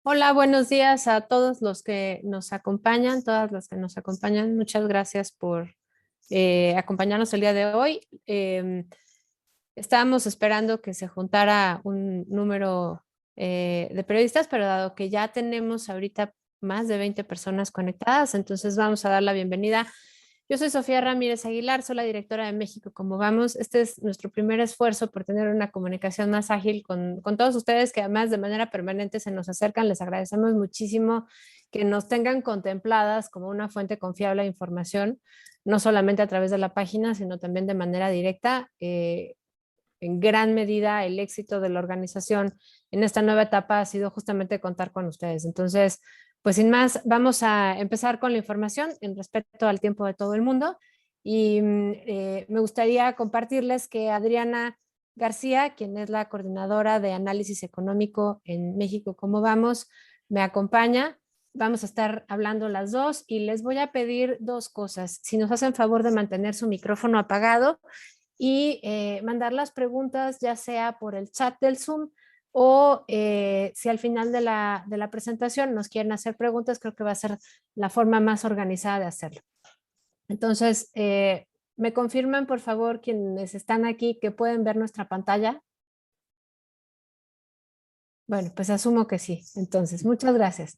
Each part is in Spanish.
Hola, buenos días a todos los que nos acompañan, todas las que nos acompañan. Muchas gracias por acompañarnos el día de hoy. Estábamos esperando que se juntara un número de periodistas, pero dado que ya tenemos ahorita más de 20 personas conectadas, entonces vamos a dar la bienvenida. Yo soy Sofía Ramírez Aguilar, soy la directora de México Como Vamos. Este es nuestro primer esfuerzo por tener una comunicación más ágil con todos ustedes que además de manera permanente se nos acercan. Les agradecemos muchísimo que nos tengan contempladas como una fuente confiable de información, no solamente a través de la página, sino también de manera directa. En gran medida el éxito de la organización en esta nueva etapa ha sido justamente contar con ustedes. Entonces, pues sin más, vamos a empezar con la información en respecto al tiempo de todo el mundo. Y me gustaría compartirles que Adriana García, quien es la coordinadora de análisis económico en México Cómo Vamos, me acompaña. Vamos a estar hablando las dos y les voy a pedir dos cosas. Si nos hacen favor de mantener su micrófono apagado y mandar las preguntas ya sea por el chat del Zoom o si al final de la presentación nos quieren hacer preguntas, creo que va a ser la forma más organizada de hacerlo. Entonces, ¿me confirman por favor quienes están aquí que pueden ver nuestra pantalla? Bueno, pues asumo que sí. Entonces, muchas gracias.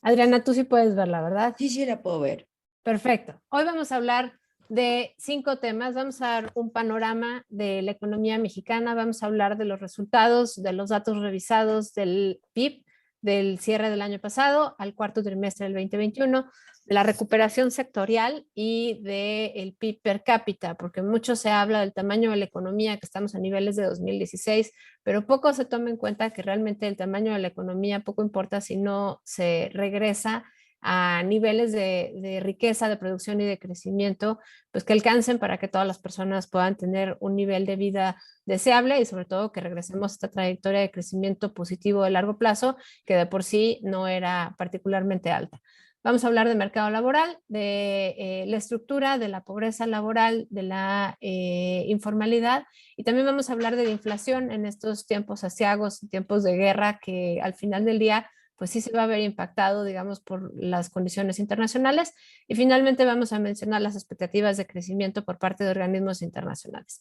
Adriana, tú sí puedes verla, ¿verdad? Sí, sí la puedo ver. Perfecto. Hoy vamos a hablar de 5 temas. Vamos a dar un panorama de la economía mexicana. Vamos a hablar de los resultados, de los datos revisados del PIB del cierre del año pasado al cuarto trimestre del 2021, de la recuperación sectorial y del PIB per cápita, porque mucho se habla del tamaño de la economía, que estamos a niveles de 2016, pero poco se toma en cuenta que realmente el tamaño de la economía poco importa si no se regresa a niveles de riqueza, de producción y de crecimiento, pues que alcancen para que todas las personas puedan tener un nivel de vida deseable y sobre todo que regresemos a esta trayectoria de crecimiento positivo de largo plazo que de por sí no era particularmente alta. Vamos a hablar de mercado laboral, de la estructura, de la pobreza laboral, de la informalidad y también vamos a hablar de la inflación en estos tiempos asiagos, tiempos de guerra que al final del día pues sí se va a ver impactado, digamos, por las condiciones internacionales. Y finalmente vamos a mencionar las expectativas de crecimiento por parte de organismos internacionales.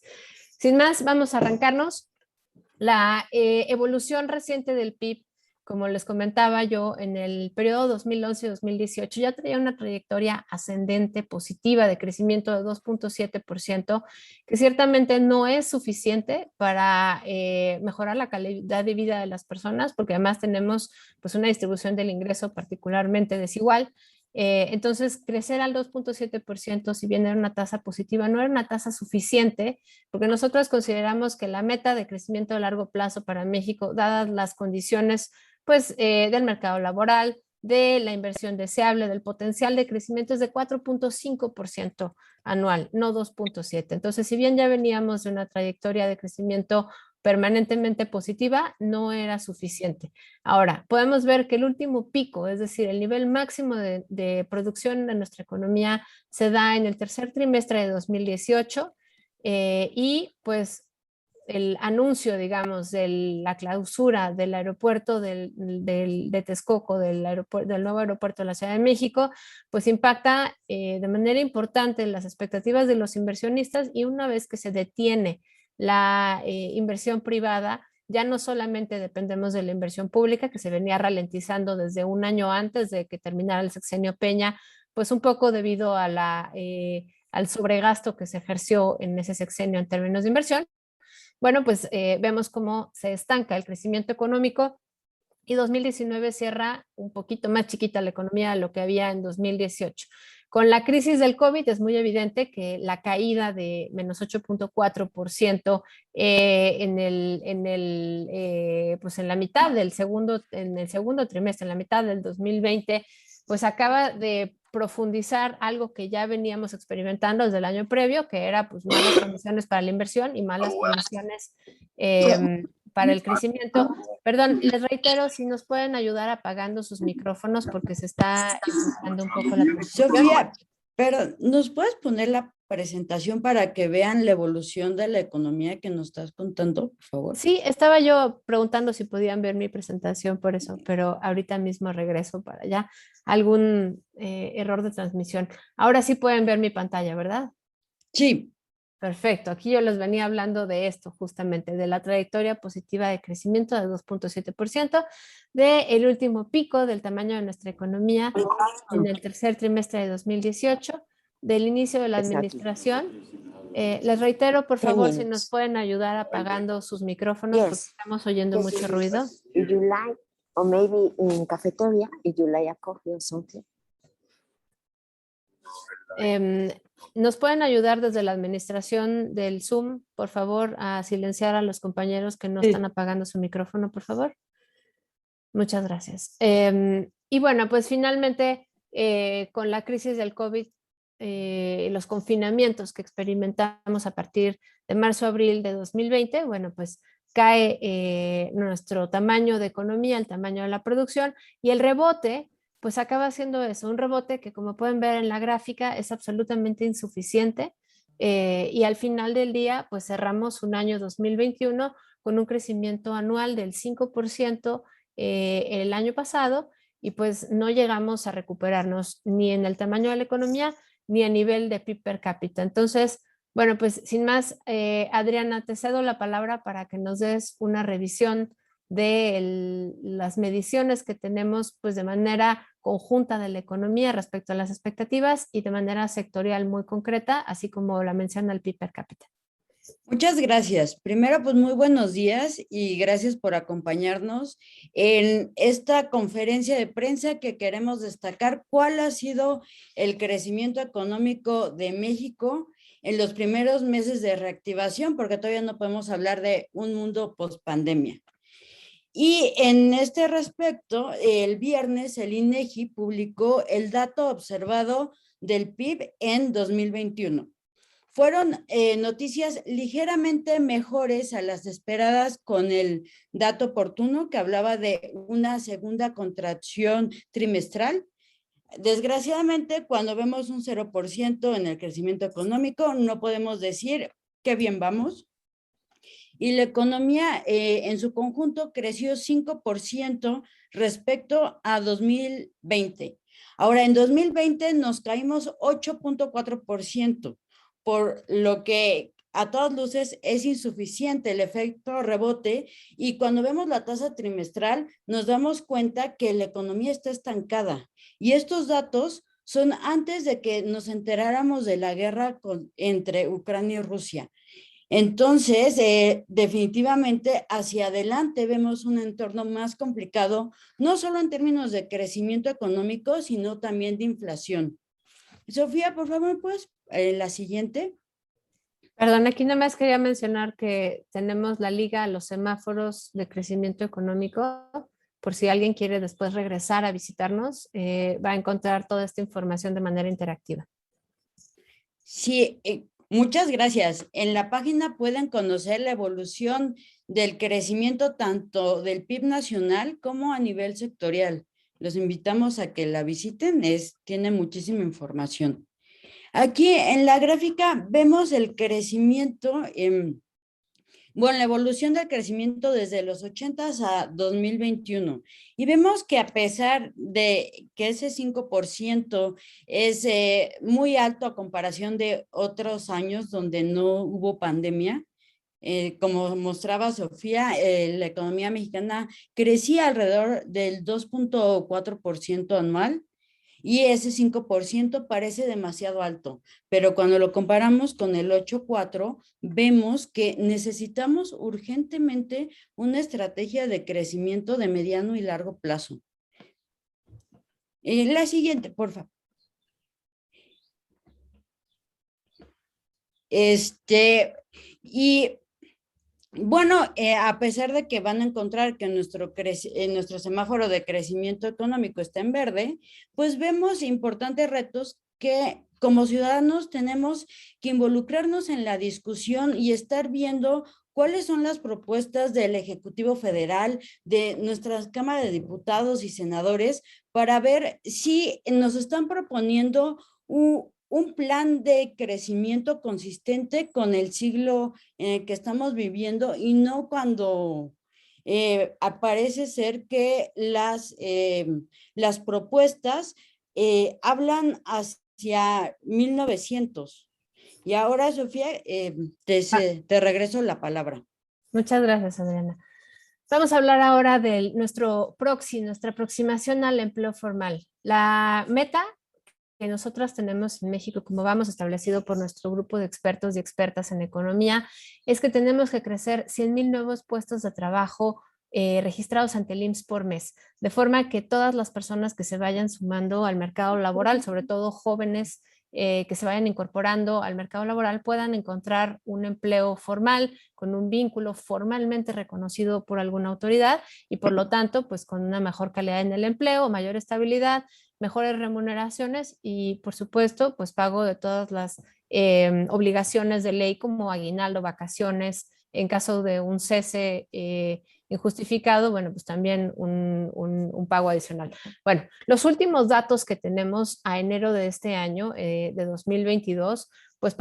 Sin más, vamos a arrancarnos. La evolución reciente del PIB, como les comentaba yo, en el periodo 2011-2018 ya traía una trayectoria ascendente positiva de crecimiento de 2.7%, que ciertamente no es suficiente para mejorar la calidad de vida de las personas, porque además tenemos pues, una distribución del ingreso particularmente desigual. Entonces, crecer al 2.7%, si bien era una tasa positiva, no era una tasa suficiente porque nosotros consideramos que la meta de crecimiento a largo plazo para México, dadas las condiciones pues, del mercado laboral, de la inversión deseable, del potencial de crecimiento es de 4.5% anual, no 2.7. Entonces, si bien ya veníamos de una trayectoria de crecimiento permanentemente positiva, no era suficiente. Ahora, podemos ver que el último pico, es decir, el nivel máximo de producción de nuestra economía se da en el tercer trimestre de 2018 y pues el anuncio, digamos, de la clausura del aeropuerto de Texcoco, del nuevo aeropuerto de la Ciudad de México, pues impacta de manera importante las expectativas de los inversionistas y una vez que se detiene la inversión privada, ya no solamente dependemos de la inversión pública que se venía ralentizando desde un año antes de que terminara el sexenio Peña, pues un poco debido a al sobregasto que se ejerció en ese sexenio en términos de inversión. Bueno, pues vemos cómo se estanca el crecimiento económico y 2019 cierra un poquito más chiquita la economía de lo que había en 2018. Con la crisis del COVID es muy evidente que la caída de menos 8.4% pues en la mitad del en el segundo trimestre, en la mitad del 2020, pues acaba de profundizar algo que ya veníamos experimentando desde el año previo, que era pues malas condiciones para la inversión y malas condiciones para el crecimiento. Perdón, les reitero, si nos pueden ayudar apagando sus micrófonos porque se está enfocando un poco la presentación. Sofía, pero ¿nos puedes poner la presentación para que vean la evolución de la economía que nos estás contando, por favor? Sí, estaba yo preguntando si podían ver mi presentación por eso, pero ahorita mismo regreso para allá. Algún error de transmisión. Ahora sí pueden ver mi pantalla, ¿verdad? Sí. Perfecto. Aquí yo les venía hablando de esto justamente, de la trayectoria positiva de crecimiento de 2,7%, del último pico del tamaño de nuestra economía en el tercer trimestre de 2018, del inicio de la Exactly. administración. Les reitero, por 10 favor, si nos minutes. pueden ayudar apagando sus micrófonos porque Yes. estamos oyendo mucho ruido. If you like, or maybe in cafeteria, if you like a coffee or something. ¿Nos pueden ayudar desde la administración del Zoom, por favor, a silenciar a los compañeros que no están apagando su micrófono, por favor? Muchas gracias. Y bueno, pues finalmente, con la crisis del COVID, los confinamientos que experimentamos a partir de marzo-abril de 2020, bueno, pues cae nuestro tamaño de economía, el tamaño de la producción y el rebote, pues acaba siendo eso, un rebote que como pueden ver en la gráfica es absolutamente insuficiente y al final del día, pues cerramos un año 2021 con un crecimiento anual del 5% el año pasado y pues no llegamos a recuperarnos ni en el tamaño de la economía ni a nivel de PIB per cápita. Entonces, bueno, pues sin más, Adriana, te cedo la palabra para que nos des una revisión de las mediciones que tenemos pues de manera conjunta de la economía respecto a las expectativas y de manera sectorial muy concreta, así como la menciona el PIB per cápita. Muchas gracias. Primero, pues muy buenos días y gracias por acompañarnos en esta conferencia de prensa que queremos destacar cuál ha sido el crecimiento económico de México en los primeros meses de reactivación, porque todavía no podemos hablar de un mundo post-pandemia. Y en este respecto, el viernes el INEGI publicó el dato observado del PIB en 2021. Fueron noticias ligeramente mejores a las esperadas con el dato oportuno que hablaba de una segunda contracción trimestral. Desgraciadamente, cuando vemos un 0% en el crecimiento económico, no podemos decir qué bien vamos. Y la economía en su conjunto creció 5% respecto a 2020. Ahora, en 2020 nos caímos 8,4%, por lo que a todas luces es insuficiente el efecto rebote y cuando vemos la tasa trimestral nos damos cuenta que la economía está estancada y estos datos son antes de que nos enteráramos de la guerra entre Ucrania y Rusia. Entonces, definitivamente hacia adelante vemos un entorno más complicado, no solo en términos de crecimiento económico, sino también de inflación. Sofía, por favor, pues, la siguiente. Perdón, aquí nada más quería mencionar que tenemos la liga a los semáforos de crecimiento económico, por si alguien quiere después regresar a visitarnos, va a encontrar toda esta información de manera interactiva. Sí, muchas gracias. En la página pueden conocer la evolución del crecimiento tanto del PIB nacional como a nivel sectorial. Los invitamos a que la visiten, tiene muchísima información. Aquí en la gráfica vemos el crecimiento, la evolución del crecimiento desde los 80 a 2021. Y vemos que a pesar de que ese 5% es muy alto a comparación de otros años donde no hubo pandemia, como mostraba Sofía, la economía mexicana crecía alrededor del 2,4% anual. Y ese 5% parece demasiado alto, pero cuando lo comparamos con el 8,4, vemos que necesitamos urgentemente una estrategia de crecimiento de mediano y largo plazo. La siguiente, por favor. Y bueno, a pesar de que van a encontrar que nuestro semáforo de crecimiento económico está en verde, pues vemos importantes retos que como ciudadanos tenemos que involucrarnos en la discusión y estar viendo cuáles son las propuestas del Ejecutivo Federal, de nuestra Cámara de Diputados y Senadores, para ver si nos están proponiendo un plan de crecimiento consistente con el siglo en el que estamos viviendo y no cuando aparece ser que las propuestas hablan hacia 1900. Y ahora, Sofía, te regreso la palabra. Muchas gracias, Adriana. Vamos a hablar ahora de nuestra aproximación al empleo formal. La meta que nosotros tenemos en México, como vamos establecido por nuestro grupo de expertos y expertas en economía, es que tenemos que crecer 100,000 nuevos puestos de trabajo registrados ante el IMSS por mes, de forma que todas las personas que se vayan sumando al mercado laboral, sobre todo jóvenes que se vayan incorporando al mercado laboral, puedan encontrar un empleo formal con un vínculo formalmente reconocido por alguna autoridad y por lo tanto, pues con una mejor calidad en el empleo, mayor estabilidad, mejores remuneraciones y por supuesto, pues pago de todas las obligaciones de ley como aguinaldo, vacaciones, en caso de un cese injustificado, bueno, pues también un pago adicional. Bueno, los últimos datos que tenemos a enero de este año, de 2022, pues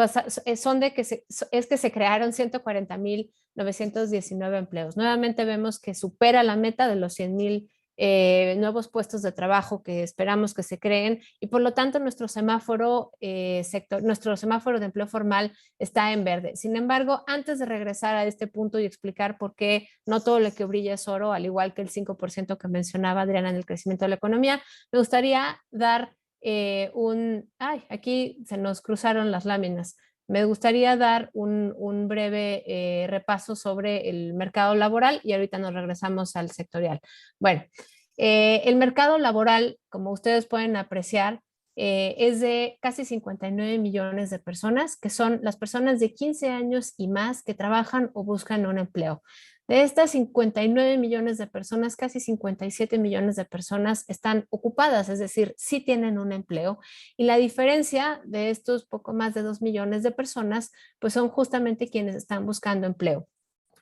son de que se crearon 140,919 empleos. Nuevamente vemos que supera la meta de los 100,000 nuevos puestos de trabajo que esperamos que se creen y por lo tanto nuestro semáforo de empleo formal está en verde. Sin embargo, antes de regresar a este punto y explicar por qué no todo lo que brilla es oro, al igual que el 5% que mencionaba Adriana en el crecimiento de la economía, me gustaría dar aquí se nos cruzaron las láminas. Me gustaría dar un breve repaso sobre el mercado laboral y ahorita nos regresamos al sectorial. Bueno, el mercado laboral, como ustedes pueden apreciar, es de casi 59 millones de personas, que son las personas de 15 años y más que trabajan o buscan un empleo. De estas 59 millones de personas, casi 57 millones de personas están ocupadas, es decir, sí tienen un empleo. Y la diferencia de estos poco más de 2 millones de personas, pues son justamente quienes están buscando empleo.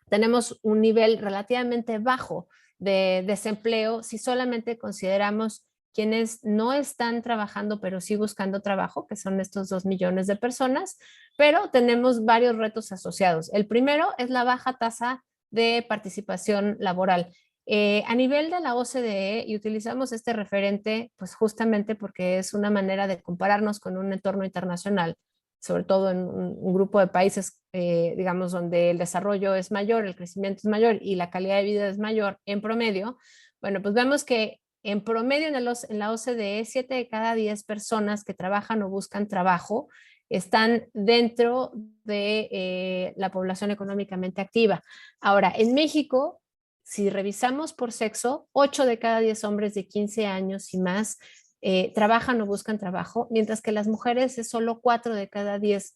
Tenemos un nivel relativamente bajo de desempleo si solamente consideramos quienes no están trabajando pero sí buscando trabajo, que son estos 2 millones de personas, pero tenemos varios retos asociados. El primero es la baja tasa de participación laboral. A nivel de la OCDE, y utilizamos este referente pues justamente porque es una manera de compararnos con un entorno internacional, sobre todo en un grupo de países, digamos, donde el desarrollo es mayor, el crecimiento es mayor y la calidad de vida es mayor en promedio, bueno, pues vemos que en promedio en la OCDE, 7 de cada 10 personas que trabajan o buscan trabajo están dentro de la población económicamente activa. Ahora, en México, si revisamos por sexo, 8 de cada 10 hombres de 15 años y más trabajan o buscan trabajo, mientras que las mujeres es solo 4 de cada 10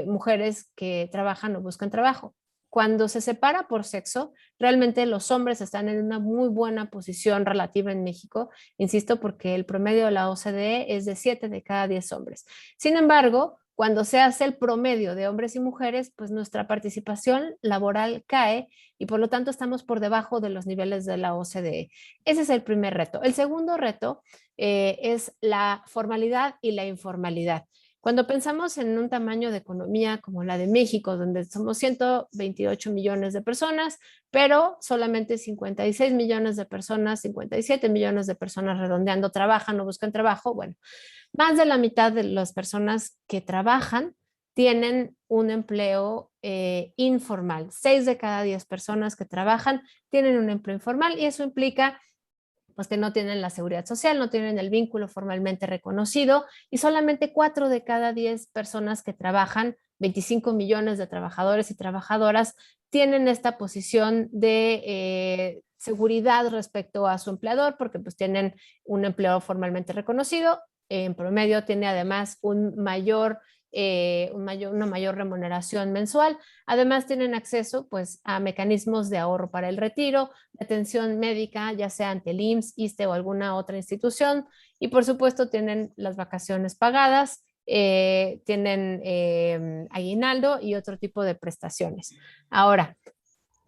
mujeres que trabajan o buscan trabajo. Cuando se separa por sexo, realmente los hombres están en una muy buena posición relativa en México, insisto, porque el promedio de la OCDE es de 7 de cada 10 hombres. Sin embargo, cuando se hace el promedio de hombres y mujeres, pues nuestra participación laboral cae y por lo tanto estamos por debajo de los niveles de la OCDE. Ese es el primer reto. El segundo reto es la formalidad y la informalidad. Cuando pensamos en un tamaño de economía como la de México, donde somos 128 millones de personas, pero solamente 56 millones de personas, 57 millones de personas redondeando trabajan o buscan trabajo, bueno, más de la mitad de las personas que trabajan tienen un empleo informal. 6 de cada 10 personas que trabajan tienen un empleo informal y eso implica pues que no tienen la seguridad social, no tienen el vínculo formalmente reconocido y solamente 4 de cada 10 personas que trabajan, 25 millones de trabajadores y trabajadoras, tienen esta posición de seguridad respecto a su empleador porque pues tienen un empleo formalmente reconocido. En promedio tiene además una mayor remuneración mensual. Además tienen acceso pues, a mecanismos de ahorro para el retiro, de atención médica, ya sea ante el IMSS, ISSSTE o alguna otra institución. Y por supuesto tienen las vacaciones pagadas, tienen aguinaldo y otro tipo de prestaciones. Ahora,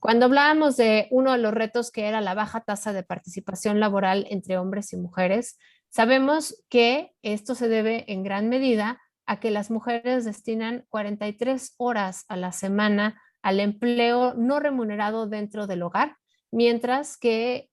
cuando hablábamos de uno de los retos que era la baja tasa de participación laboral entre hombres y mujeres, Sabemos que esto se debe en gran medida a que las mujeres destinan 43 horas a la semana al empleo no remunerado dentro del hogar, mientras que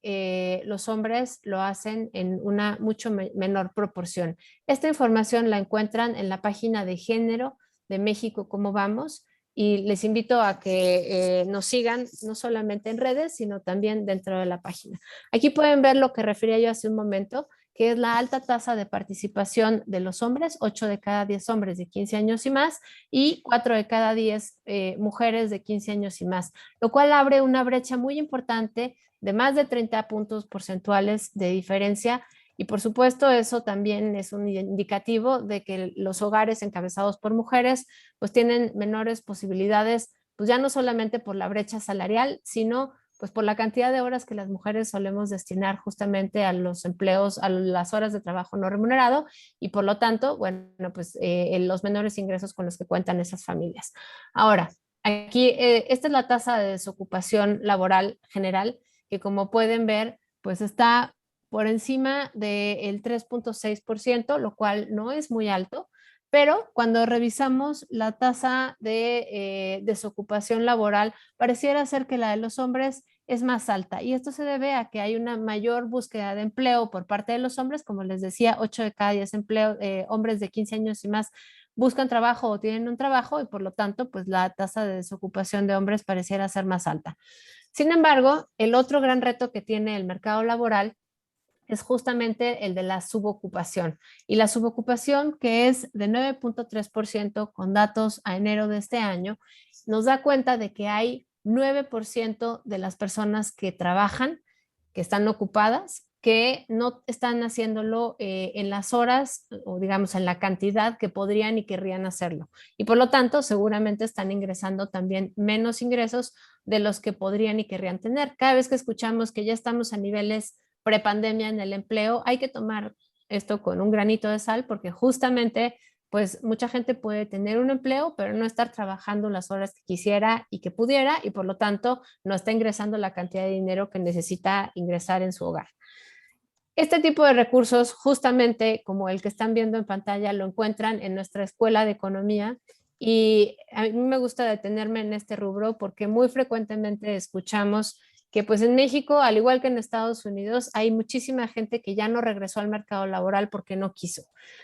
los hombres lo hacen en una mucho menor proporción. Esta información la encuentran en la página de género de México Cómo Vamos, y les invito a que nos sigan no solamente en redes, sino también dentro de la página. Aquí pueden ver lo que refería yo hace un momento, que es la alta tasa de participación de los hombres, 8 de cada 10 hombres de 15 años y más, y 4 de cada 10 mujeres de 15 años y más, lo cual abre una brecha muy importante de más de 30 puntos porcentuales de diferencia. Y por supuesto, eso también es un indicativo de que los hogares encabezados por mujeres pues tienen menores posibilidades, pues ya no solamente por la brecha salarial, sino pues por la cantidad de horas que las mujeres solemos destinar justamente a los empleos, a las horas de trabajo no remunerado, y por lo tanto, bueno, pues los menores ingresos con los que cuentan esas familias. Ahora, aquí, esta es la tasa de desocupación laboral general, que como pueden ver, pues está por encima del 3.6%, lo cual no es muy alto, pero cuando revisamos la tasa de desocupación laboral, pareciera ser que la de los hombres es más alta. Y esto se debe a que hay una mayor búsqueda de empleo por parte de los hombres. Como les decía, 8 de cada 10 hombres de 15 años y más buscan trabajo o tienen un trabajo, y por lo tanto, pues la tasa de desocupación de hombres pareciera ser más alta. Sin embargo, el otro gran reto que tiene el mercado laboral es justamente el de la subocupación. Y la subocupación, que es de 9.3% con datos a enero de este año, nos da cuenta de que hay 9% de las personas que trabajan, que están ocupadas, que no están haciéndolo en las horas o digamos en la cantidad que podrían y querrían hacerlo. Y por lo tanto, seguramente están ingresando también menos ingresos de los que podrían y querrían tener. Cada vez que escuchamos que ya estamos a niveles prepandemia en el empleo, hay que tomar esto con un granito de sal, porque justamente pues mucha gente puede tener un empleo, pero no estar trabajando las horas que quisiera y que pudiera, y por lo tanto no está ingresando la cantidad de dinero que necesita ingresar en su hogar. Este tipo de recursos, justamente como el que están viendo en pantalla, lo encuentran en nuestra escuela de economía, y a mí me gusta detenerme en este rubro porque muy frecuentemente escuchamos que pues en México, al igual que en Estados Unidos, hay muchísima gente que ya no regresó al mercado laboral porque no quiso.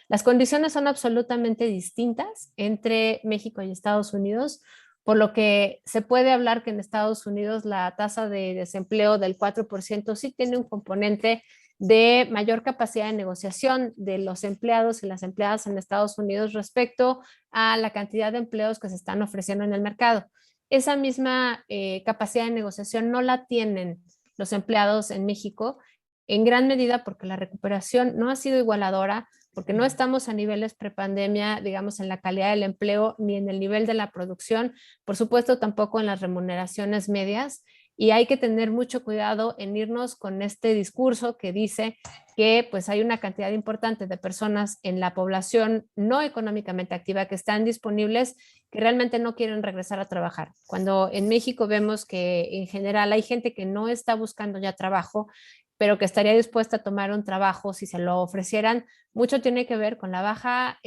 Las condiciones son absolutamente distintas entre México y Estados Unidos, por lo que se puede hablar que en Estados Unidos la tasa de desempleo del 4% sí tiene un componente de mayor capacidad de negociación de los empleados y las empleadas en Estados Unidos respecto a la cantidad de empleos que se están ofreciendo en el mercado. Esa misma capacidad de negociación no la tienen los empleados en México, en gran medida porque la recuperación no ha sido igualadora, porque no estamos a niveles prepandemia, digamos, en la calidad del empleo ni en el nivel de la producción, por supuesto tampoco en las remuneraciones medias, y hay que tener mucho cuidado en irnos con este discurso que dice que pues hay una cantidad importante de personas en la población no económicamente activa que están disponibles, que realmente no quieren regresar a trabajar. Cuando en México vemos que en general hay gente que no está buscando ya trabajo, pero que estaría dispuesta a tomar un trabajo si se lo ofrecieran, mucho tiene que ver con la baja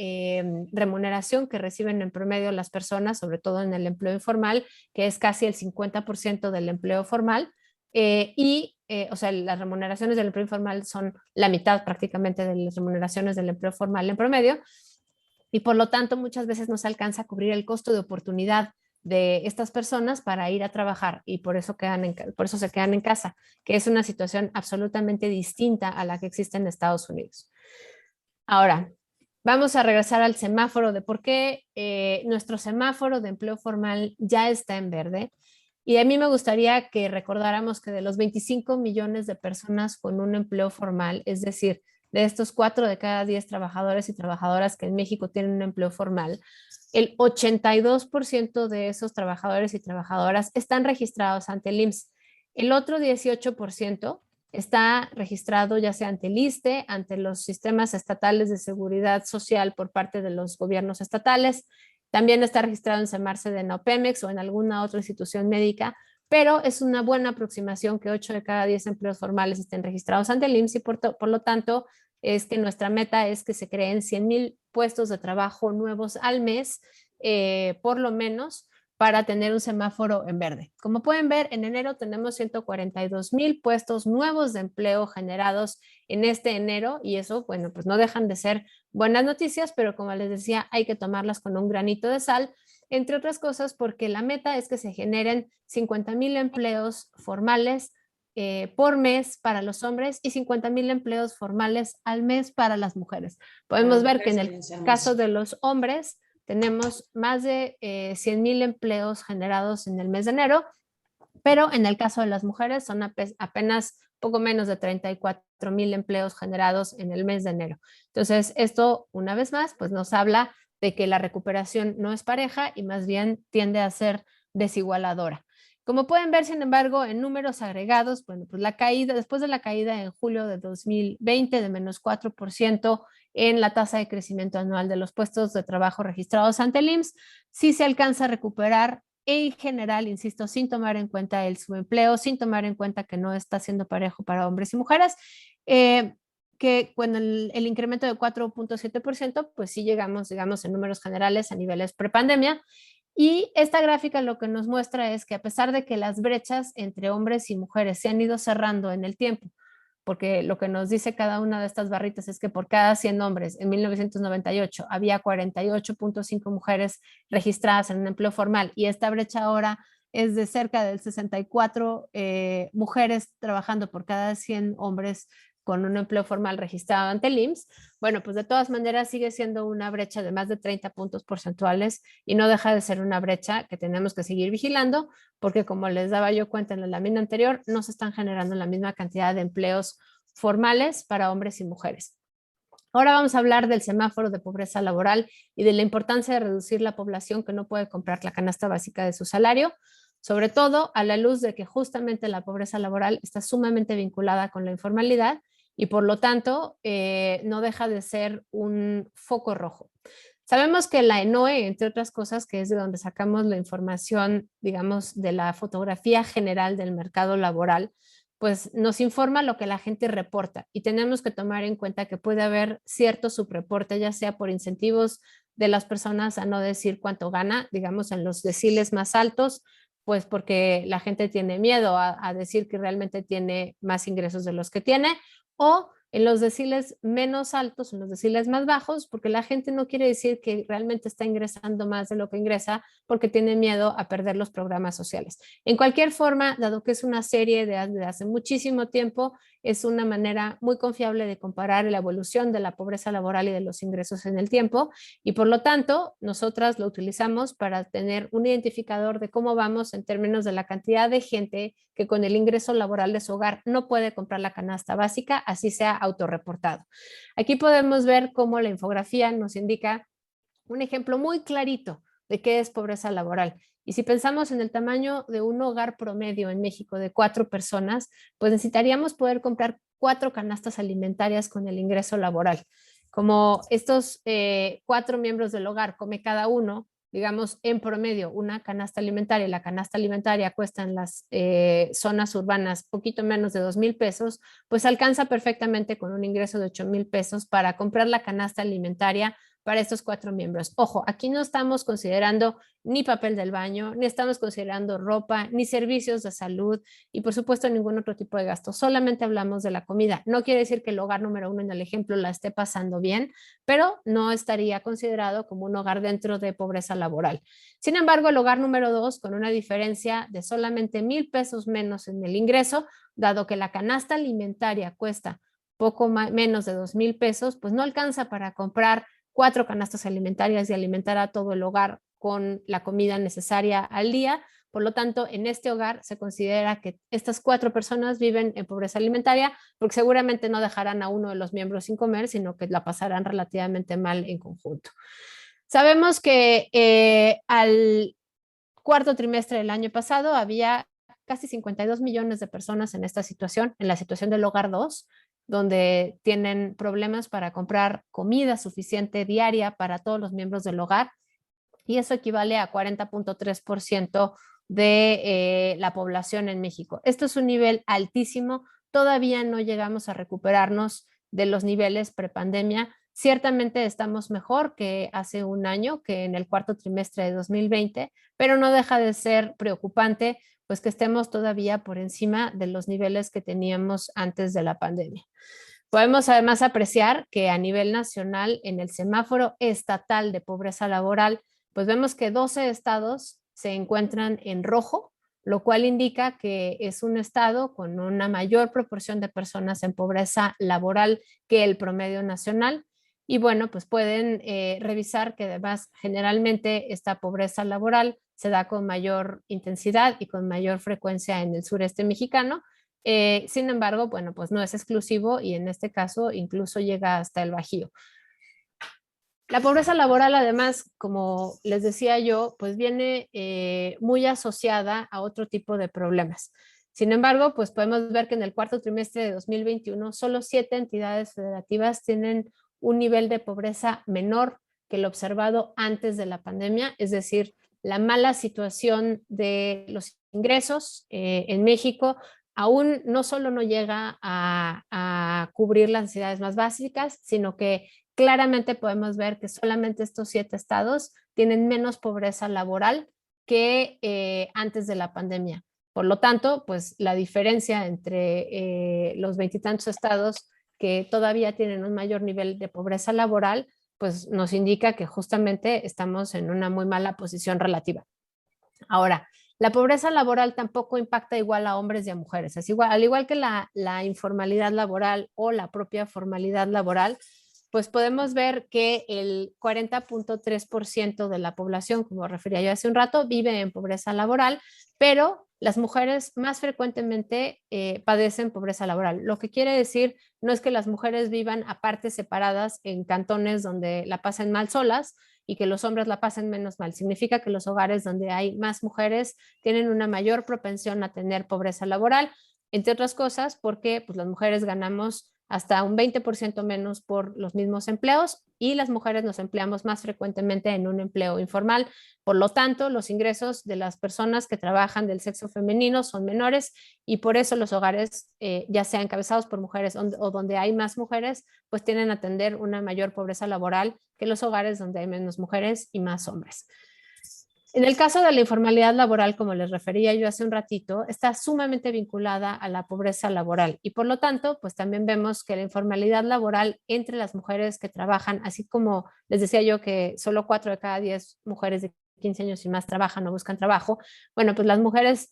remuneración que reciben en promedio las personas, sobre todo en el empleo informal, que es casi el 50% del empleo formal, o sea, las remuneraciones del empleo informal son la mitad prácticamente de las remuneraciones del empleo formal en promedio, y por lo tanto muchas veces no se alcanza a cubrir el costo de oportunidad de estas personas para ir a trabajar, y por eso se quedan en casa, que es una situación absolutamente distinta a la que existe en Estados Unidos. Ahora, vamos a regresar al semáforo de por qué nuestro semáforo de empleo formal ya está en verde. Y a mí me gustaría que recordáramos que de los 25 millones de personas con un empleo formal, es decir, de estos 4 de cada 10 trabajadores y trabajadoras que en México tienen un empleo formal, el 82% de esos trabajadores y trabajadoras están registrados ante el IMSS. El otro 18% está registrado ya sea ante el ISSSTE, ante los sistemas estatales de seguridad social por parte de los gobiernos estatales. También está registrado en Semarse de Pemex o en alguna otra institución médica, pero es una buena aproximación que 8 de cada 10 empleos formales estén registrados ante el IMSS, y por lo tanto es que nuestra meta es que se creen 100,000 puestos de trabajo nuevos al mes, por lo menos, para tener un semáforo en verde. Como pueden ver, en enero tenemos 142,000 puestos nuevos de empleo generados en este enero, y eso, bueno, pues no dejan de ser buenas noticias, pero como les decía, hay que tomarlas con un granito de sal, entre otras cosas porque la meta es que se generen 50,000 empleos formales por mes para los hombres y 50,000 empleos formales al mes para las mujeres. Podemos ver que en el caso de los hombres tenemos más de 100,000 empleos generados en el mes de enero, pero en el caso de las mujeres son apenas poco menos de 34,000 empleos generados en el mes de enero. Entonces, esto, una vez más, pues nos habla de que la recuperación no es pareja y más bien tiende a ser desigualadora. Como pueden ver, sin embargo, en números agregados, bueno, pues la caída, después de la caída en julio de 2020 de menos 4% en la tasa de crecimiento anual de los puestos de trabajo registrados ante el IMSS, sí se alcanza a recuperar en general, insisto, sin tomar en cuenta el subempleo, sin tomar en cuenta que no está siendo parejo para hombres y mujeres, que con el incremento de 4.7%, pues sí llegamos, digamos, en números generales a niveles prepandemia. Y esta gráfica lo que nos muestra es que a pesar de que las brechas entre hombres y mujeres se han ido cerrando en el tiempo, porque lo que nos dice cada una de estas barritas es que por cada 100 hombres en 1998 había 48.5 mujeres registradas en un empleo formal, y esta brecha ahora es de cerca del 64 mujeres trabajando por cada 100 hombres con un empleo formal registrado ante el IMSS. Bueno, pues de todas maneras sigue siendo una brecha de más de 30 puntos porcentuales y no deja de ser una brecha que tenemos que seguir vigilando, porque como les daba yo cuenta en la lámina anterior, no se están generando la misma cantidad de empleos formales para hombres y mujeres. Ahora vamos a hablar del semáforo de pobreza laboral y de la importancia de reducir la población que no puede comprar la canasta básica de su salario, sobre todo a la luz de que justamente la pobreza laboral está sumamente vinculada con la informalidad y por lo tanto no deja de ser un foco rojo. Sabemos que la ENOE, entre otras cosas, que es de donde sacamos la información, digamos, de la fotografía general del mercado laboral, pues nos informa lo que la gente reporta y tenemos que tomar en cuenta que puede haber cierto subreporte, ya sea por incentivos de las personas a no decir cuánto gana, digamos, en los deciles más altos, pues porque la gente tiene miedo a decir que realmente tiene más ingresos de los que tiene, o en los deciles menos altos, en los deciles más bajos, porque la gente no quiere decir que realmente está ingresando más de lo que ingresa porque tiene miedo a perder los programas sociales. En cualquier forma, dado que es una serie de hace muchísimo tiempo, es una manera muy confiable de comparar la evolución de la pobreza laboral y de los ingresos en el tiempo, y por lo tanto, nosotras lo utilizamos para tener un identificador de cómo vamos en términos de la cantidad de gente que con el ingreso laboral de su hogar no puede comprar la canasta básica, así sea autorreportado. Aquí podemos ver cómo la infografía nos indica un ejemplo muy clarito de qué es pobreza laboral. Y si pensamos en el tamaño de un hogar promedio en México de 4 personas, pues necesitaríamos poder comprar 4 canastas alimentarias con el ingreso laboral. Como estos 4 miembros del hogar come cada uno, digamos, en promedio una canasta alimentaria, y la canasta alimentaria cuesta en las zonas urbanas poquito menos de 2,000 pesos, pues alcanza perfectamente con un ingreso de 8,000 pesos para comprar la canasta alimentaria para estos 4 miembros. Ojo, aquí no estamos considerando ni papel del baño, ni estamos considerando ropa, ni servicios de salud y por supuesto ningún otro tipo de gasto. Solamente hablamos de la comida. No quiere decir que el hogar número 1 en el ejemplo la esté pasando bien, pero no estaría considerado como un hogar dentro de pobreza laboral. Sin embargo, el hogar número 2, con una diferencia de solamente 1,000 pesos menos en el ingreso, dado que la canasta alimentaria cuesta poco menos de 2,000 pesos, pues no alcanza para comprar 4 canastas alimentarias y alimentar a todo el hogar con la comida necesaria al día. Por lo tanto, en este hogar se considera que estas 4 personas viven en pobreza alimentaria porque seguramente no dejarán a uno de los miembros sin comer, sino que la pasarán relativamente mal en conjunto. Sabemos que al cuarto trimestre del año pasado había casi 52 millones de personas en esta situación, en la situación del hogar 2, donde tienen problemas para comprar comida suficiente diaria para todos los miembros del hogar, y eso equivale a 40.3% de la población en México. Esto es un nivel altísimo, todavía no llegamos a recuperarnos de los niveles prepandemia. Ciertamente estamos mejor que hace un año, que en el cuarto trimestre de 2020, pero no deja de ser preocupante pues que estemos todavía por encima de los niveles que teníamos antes de la pandemia. Podemos además apreciar que a nivel nacional, en el semáforo estatal de pobreza laboral, pues vemos que 12 estados se encuentran en rojo, lo cual indica que es un estado con una mayor proporción de personas en pobreza laboral que el promedio nacional. Y bueno, pues pueden revisar que además generalmente esta pobreza laboral se da con mayor intensidad y con mayor frecuencia en el sureste mexicano. Sin embargo, bueno, pues no es exclusivo y en este caso incluso llega hasta el Bajío. La pobreza laboral, además, como les decía yo, pues viene muy asociada a otro tipo de problemas. Sin embargo, pues podemos ver que en el cuarto trimestre de 2021 solo 7 entidades federativas tienen un nivel de pobreza menor que el observado antes de la pandemia, es decir, la mala situación de los ingresos en México aún no solo no llega a cubrir las necesidades más básicas, sino que claramente podemos ver que solamente estos 7 estados tienen menos pobreza laboral que antes de la pandemia. Por lo tanto, pues la diferencia entre los veintitantos estados que todavía tienen un mayor nivel de pobreza laboral, pues nos indica que justamente estamos en una muy mala posición relativa. Ahora, la pobreza laboral tampoco impacta igual a hombres y a mujeres. Es igual, al igual que la informalidad laboral o la propia formalidad laboral, pues podemos ver que el 40.3% de la población, como refería yo hace un rato, vive en pobreza laboral, pero las mujeres más frecuentemente padecen pobreza laboral. Lo que quiere decir no es que las mujeres vivan aparte separadas en cantones donde la pasen mal solas y que los hombres la pasen menos mal. Significa que los hogares donde hay más mujeres tienen una mayor propensión a tener pobreza laboral, entre otras cosas porque pues, las mujeres ganamos hasta un 20% menos por los mismos empleos y las mujeres nos empleamos más frecuentemente en un empleo informal. Por lo tanto, los ingresos de las personas que trabajan del sexo femenino son menores y por eso los hogares, ya sea encabezados por mujeres o donde hay más mujeres, pues tienen a atender una mayor pobreza laboral que los hogares donde hay menos mujeres y más hombres. En el caso de la informalidad laboral, como les refería yo hace un ratito, está sumamente vinculada a la pobreza laboral y por lo tanto, pues también vemos que la informalidad laboral entre las mujeres que trabajan, así como les decía yo que solo 4 de cada 10 mujeres de 15 años y más trabajan o buscan trabajo, bueno, pues las mujeres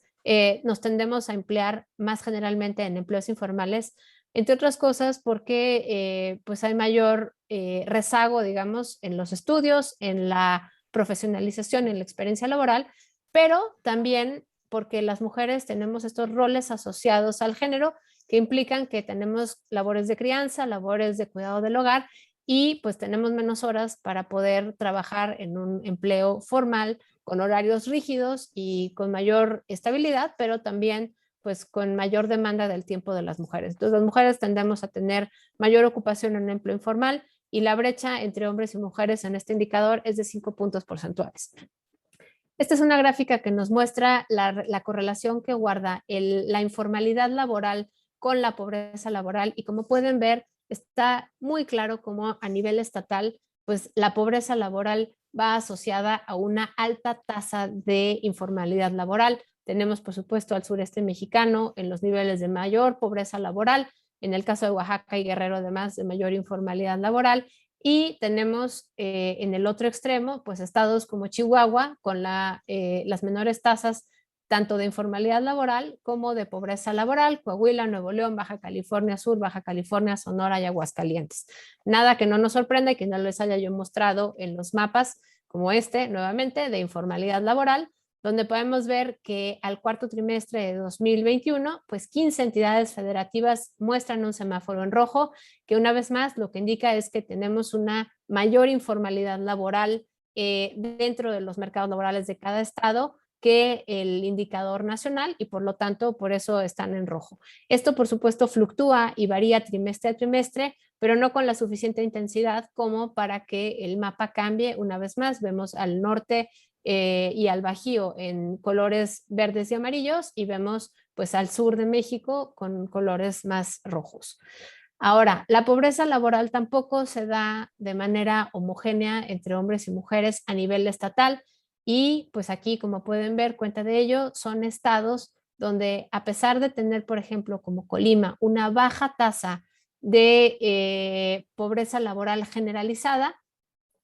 nos tendemos a emplear más generalmente en empleos informales, entre otras cosas porque pues hay mayor rezago, digamos, en los estudios, en la profesionalización en la experiencia laboral, pero también porque las mujeres tenemos estos roles asociados al género que implican que tenemos labores de crianza, labores de cuidado del hogar y pues tenemos menos horas para poder trabajar en un empleo formal con horarios rígidos y con mayor estabilidad, pero también pues con mayor demanda del tiempo de las mujeres. Entonces las mujeres tendemos a tener mayor ocupación en un empleo informal y la brecha entre hombres y mujeres en este indicador es de 5 puntos porcentuales. Esta es una gráfica que nos muestra la correlación que guarda la informalidad laboral con la pobreza laboral y como pueden ver está muy claro cómo a nivel estatal pues la pobreza laboral va asociada a una alta tasa de informalidad laboral. Tenemos por supuesto al sureste mexicano en los niveles de mayor pobreza laboral, en el caso de Oaxaca y Guerrero además de mayor informalidad laboral y tenemos en el otro extremo pues estados como Chihuahua con las menores tasas tanto de informalidad laboral como de pobreza laboral, Coahuila, Nuevo León, Baja California Sur, Baja California, Sonora y Aguascalientes. Nada que no nos sorprenda y que no les haya yo mostrado en los mapas como este nuevamente de informalidad laboral, donde podemos ver que al cuarto trimestre de 2021, pues 15 entidades federativas muestran un semáforo en rojo, que una vez más lo que indica es que tenemos una mayor informalidad laboral dentro de los mercados laborales de cada estado que el indicador nacional y por lo tanto por eso están en rojo. Esto por supuesto fluctúa y varía trimestre a trimestre, pero no con la suficiente intensidad como para que el mapa cambie. Una vez más vemos al norte y al Bajío en colores verdes y amarillos y vemos pues al sur de México con colores más rojos. Ahora, la pobreza laboral tampoco se da de manera homogénea entre hombres y mujeres a nivel estatal y pues aquí, como pueden ver, cuenta de ello, son estados donde a pesar de tener, por ejemplo, como Colima, una baja tasa de pobreza laboral generalizada,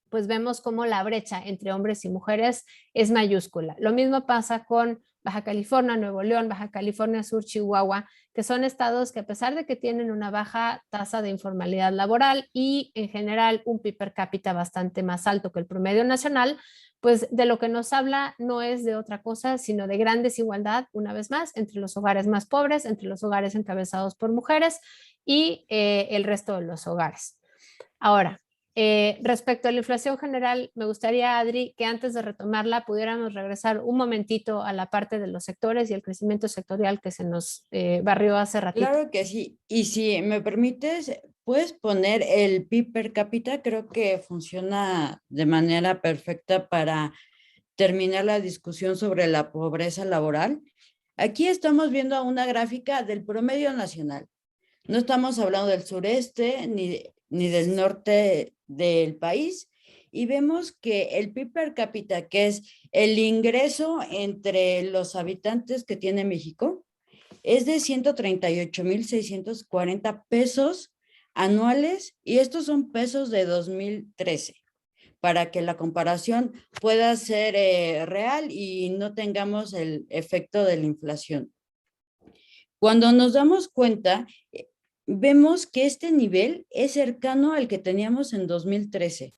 pues vemos cómo la brecha entre hombres y mujeres es mayúscula. Lo mismo pasa con Baja California, Nuevo León, Baja California Sur, Chihuahua, que son estados que a pesar de que tienen una baja tasa de informalidad laboral y en general un PIB per cápita bastante más alto que el promedio nacional, pues de lo que nos habla no es de otra cosa, sino de gran desigualdad, una vez más, entre los hogares más pobres, entre los hogares encabezados por mujeres y el resto de los hogares. Ahora, respecto a la inflación general, me gustaría, Adri, que antes de retomarla pudiéramos regresar un momentito a la parte de los sectores y el crecimiento sectorial que se nos barrió hace ratito. Claro que sí. Y si me permites, puedes poner el PIB per cápita. Creo que funciona de manera perfecta para terminar la discusión sobre la pobreza laboral. Aquí estamos viendo una gráfica del promedio nacional. No estamos hablando del sureste ni del norte del país. Y vemos que el PIB per cápita, que es el ingreso entre los habitantes que tiene México, es de 138,640 pesos anuales y estos son pesos de 2013 para que la comparación pueda ser real y no tengamos el efecto de la inflación. Cuando nos damos cuenta, vemos que este nivel es cercano al que teníamos en 2013.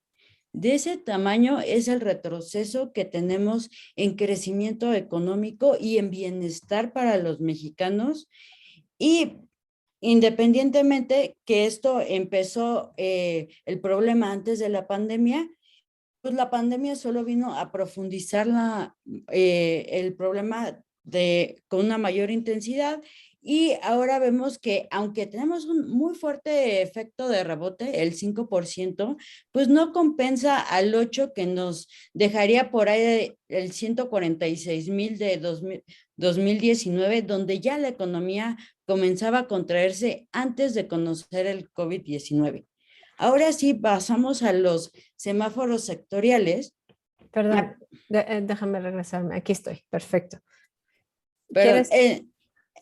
De ese tamaño es el retroceso que tenemos en crecimiento económico y en bienestar para los mexicanos. Y independientemente que esto empezó el problema antes de la pandemia, pues la pandemia solo vino a profundizar el problema con una mayor intensidad y ahora vemos que aunque tenemos un muy fuerte efecto de rebote, el 5%, pues no compensa al 8% que nos dejaría por ahí el 146,000 de 2019, donde ya la economía comenzaba a contraerse antes de conocer el COVID-19. Ahora sí, pasamos a los semáforos sectoriales. Perdón, déjame regresarme. Aquí estoy, perfecto. Perdón,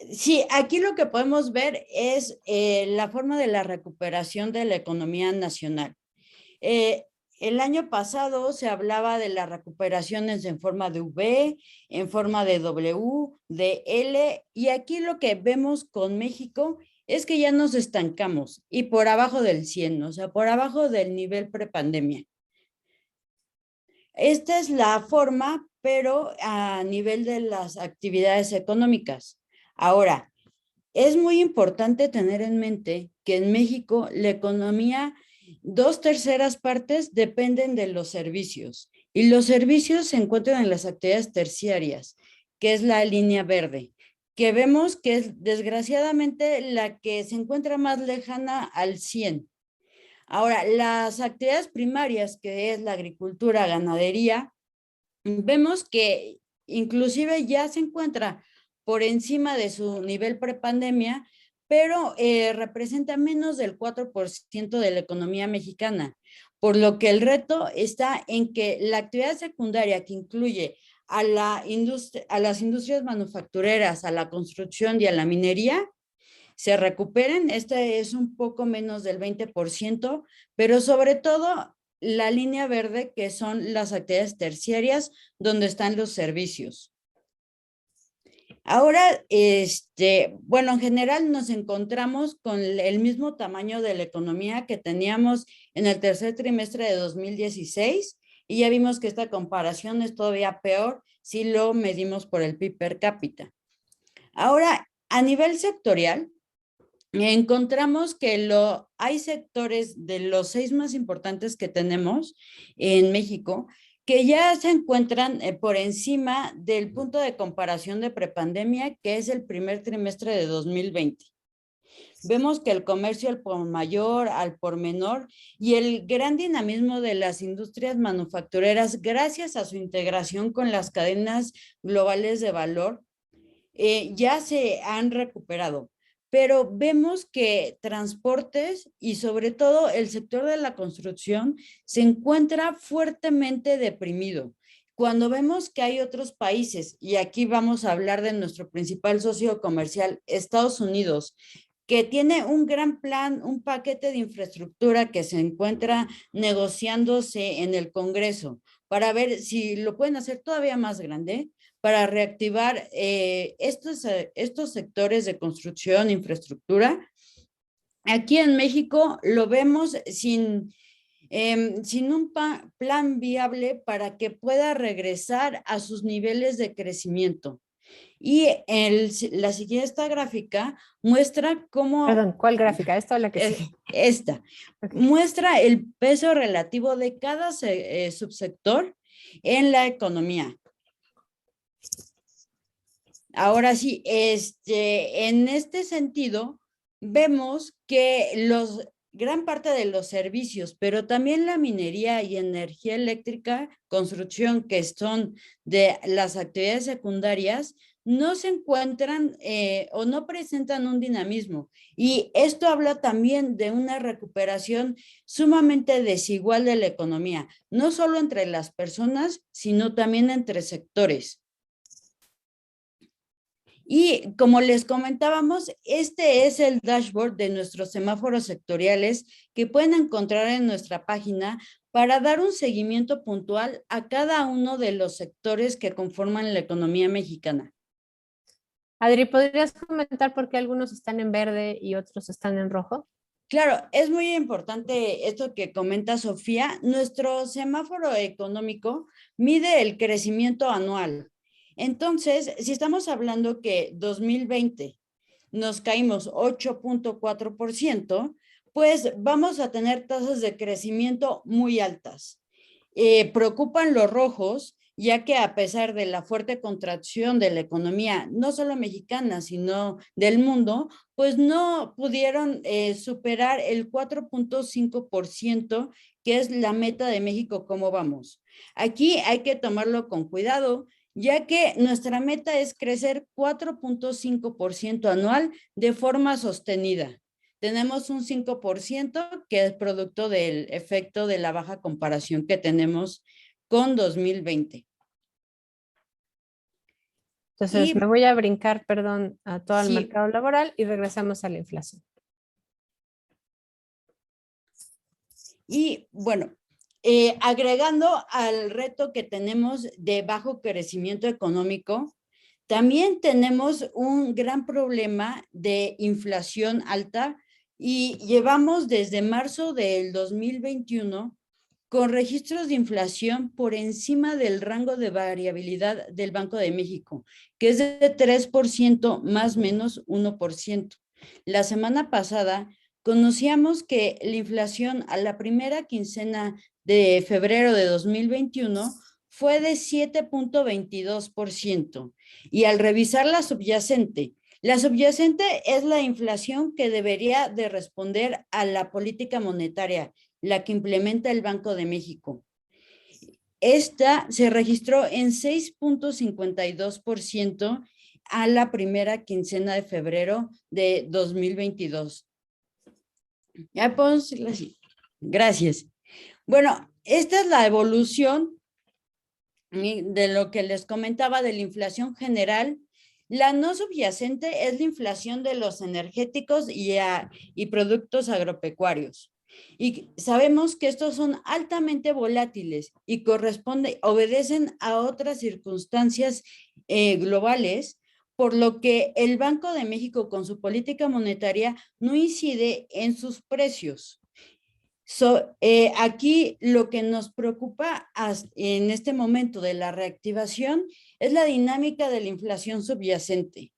sí, aquí lo que podemos ver es la forma de la recuperación de la economía nacional. El año pasado se hablaba de las recuperaciones en forma de V, en forma de W, de L, y aquí lo que vemos con México es que ya nos estancamos y por abajo del 100, o sea, por abajo del nivel prepandemia. Esta es la forma, pero a nivel de las actividades económicas. Ahora, es muy importante tener en mente que en México la economía, 2/3 partes dependen de los servicios y los servicios se encuentran en las actividades terciarias, que es la línea verde, que vemos que es desgraciadamente la que se encuentra más lejana al 100. Ahora, las actividades primarias, que es la agricultura, ganadería, vemos que inclusive ya se encuentra por encima de su nivel prepandemia, pero representa menos del 4% de la economía mexicana, por lo que el reto está en que la actividad secundaria que incluye a las industrias manufactureras, a la construcción y a la minería, se recuperen. Este es un poco menos del 20%, pero sobre todo la línea verde, que son las actividades terciarias, donde están los servicios. Ahora, bueno, en general nos encontramos con el mismo tamaño de la economía que teníamos en el tercer trimestre de 2016 y ya vimos que esta comparación es todavía peor si lo medimos por el PIB per cápita. Ahora, a nivel sectorial, encontramos que hay sectores de los 6 más importantes que tenemos en México que ya se encuentran por encima del punto de comparación de prepandemia, que es el primer trimestre de 2020. Vemos que el comercio al por mayor, al por menor y el gran dinamismo de las industrias manufactureras gracias a su integración con las cadenas globales de valor ya se han recuperado. pero vemos que transportes y sobre todo el sector de la construcción se encuentra fuertemente deprimido. Cuando vemos que hay otros países, y aquí vamos a hablar de nuestro principal socio comercial, Estados Unidos, que tiene un gran plan, un paquete de infraestructura que se encuentra negociándose en el Congreso para ver si lo pueden hacer todavía más grande, para reactivar estos sectores de construcción, infraestructura. Aquí en México lo vemos sin un plan viable para que pueda regresar a sus niveles de crecimiento. Y la siguiente gráfica muestra cómo... Perdón, ¿cuál gráfica? ¿Esta o la que sigue? Esta. Okay. Muestra el peso relativo de cada subsector en la economía. Ahora sí, en este sentido, vemos que gran parte de los servicios, pero también la minería y energía eléctrica, construcción, que son de las actividades secundarias, no se encuentran o no presentan un dinamismo. Y esto habla también de una recuperación sumamente desigual de la economía, no solo entre las personas, sino también entre sectores. Y como les comentábamos, este es el dashboard de nuestros semáforos sectoriales que pueden encontrar en nuestra página para dar un seguimiento puntual a cada uno de los sectores que conforman la economía mexicana. Adri, ¿podrías comentar por qué algunos están en verde y otros están en rojo? Claro, es muy importante esto que comenta Sofía. Nuestro semáforo económico mide el crecimiento anual. Entonces, si estamos hablando que 2020 nos caímos 8.4%, pues vamos a tener tasas de crecimiento muy altas. Preocupan los rojos, ya que a pesar de la fuerte contracción de la economía, no solo mexicana, sino del mundo, pues no pudieron superar el 4.5%, que es la meta de México. ¿Cómo vamos? Aquí hay que tomarlo con cuidado, ya que nuestra meta es crecer 4.5% anual de forma sostenida. Tenemos un 5% que es producto del efecto de la baja comparación que tenemos con 2020. Entonces, me voy a brincar, perdón, a todo el Sí. mercado laboral y regresamos a la inflación. Y bueno, agregando al reto que tenemos de bajo crecimiento económico, también tenemos un gran problema de inflación alta y llevamos desde marzo del 2021 con registros de inflación por encima del rango de variabilidad del Banco de México, que es de 3% más menos 1%. La semana pasada conocíamos que la inflación a la primera quincena de febrero de 2021 fue de 7.22%. Y al revisar la subyacente es la inflación que debería de responder a la política monetaria, la que implementa el Banco de México. Esta se registró en 6.52% a la primera quincena de febrero de 2022. Ya podemos decirlo así. Gracias. Bueno, esta es la evolución de lo que les comentaba de la inflación general. La no subyacente es la inflación de los energéticos y productos agropecuarios. Y sabemos que estos son altamente volátiles y obedecen a otras circunstancias globales, por lo que el Banco de México con su política monetaria no incide en sus precios. Aquí lo que nos preocupa en este momento de la reactivación es la dinámica de la inflación subyacente,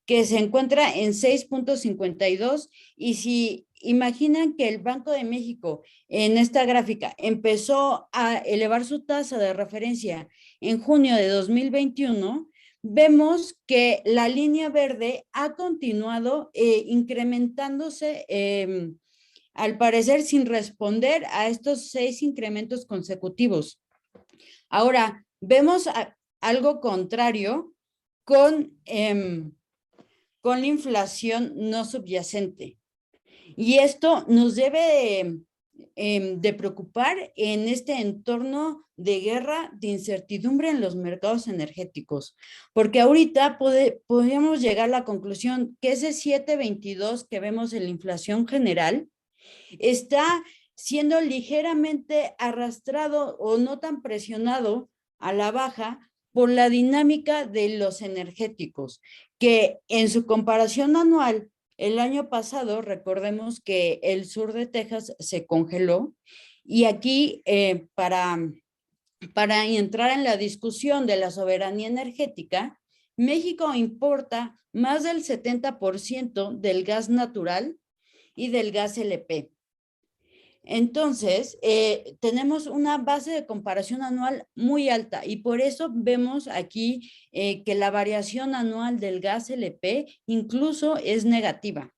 que se encuentra en 6.52, y si imaginan que el Banco de México en esta gráfica empezó a elevar su tasa de referencia en junio de 2021, vemos que la línea verde ha continuado incrementándose al parecer sin responder a estos 6 incrementos consecutivos. Ahora, vemos algo contrario con con la inflación no subyacente. Y esto nos debe de preocupar en este entorno de guerra, de incertidumbre en los mercados energéticos, porque ahorita podríamos llegar a la conclusión que ese 7.22 que vemos en la inflación general está siendo ligeramente arrastrado o no tan presionado a la baja por la dinámica de los energéticos, que en su comparación anual, el año pasado, recordemos que el sur de Texas se congeló y aquí para entrar en la discusión de la soberanía energética, México importa más del 70% del gas natural y del gas LP. Entonces, tenemos una base de comparación anual muy alta y por eso vemos aquí que la variación anual del gas LP incluso es negativa.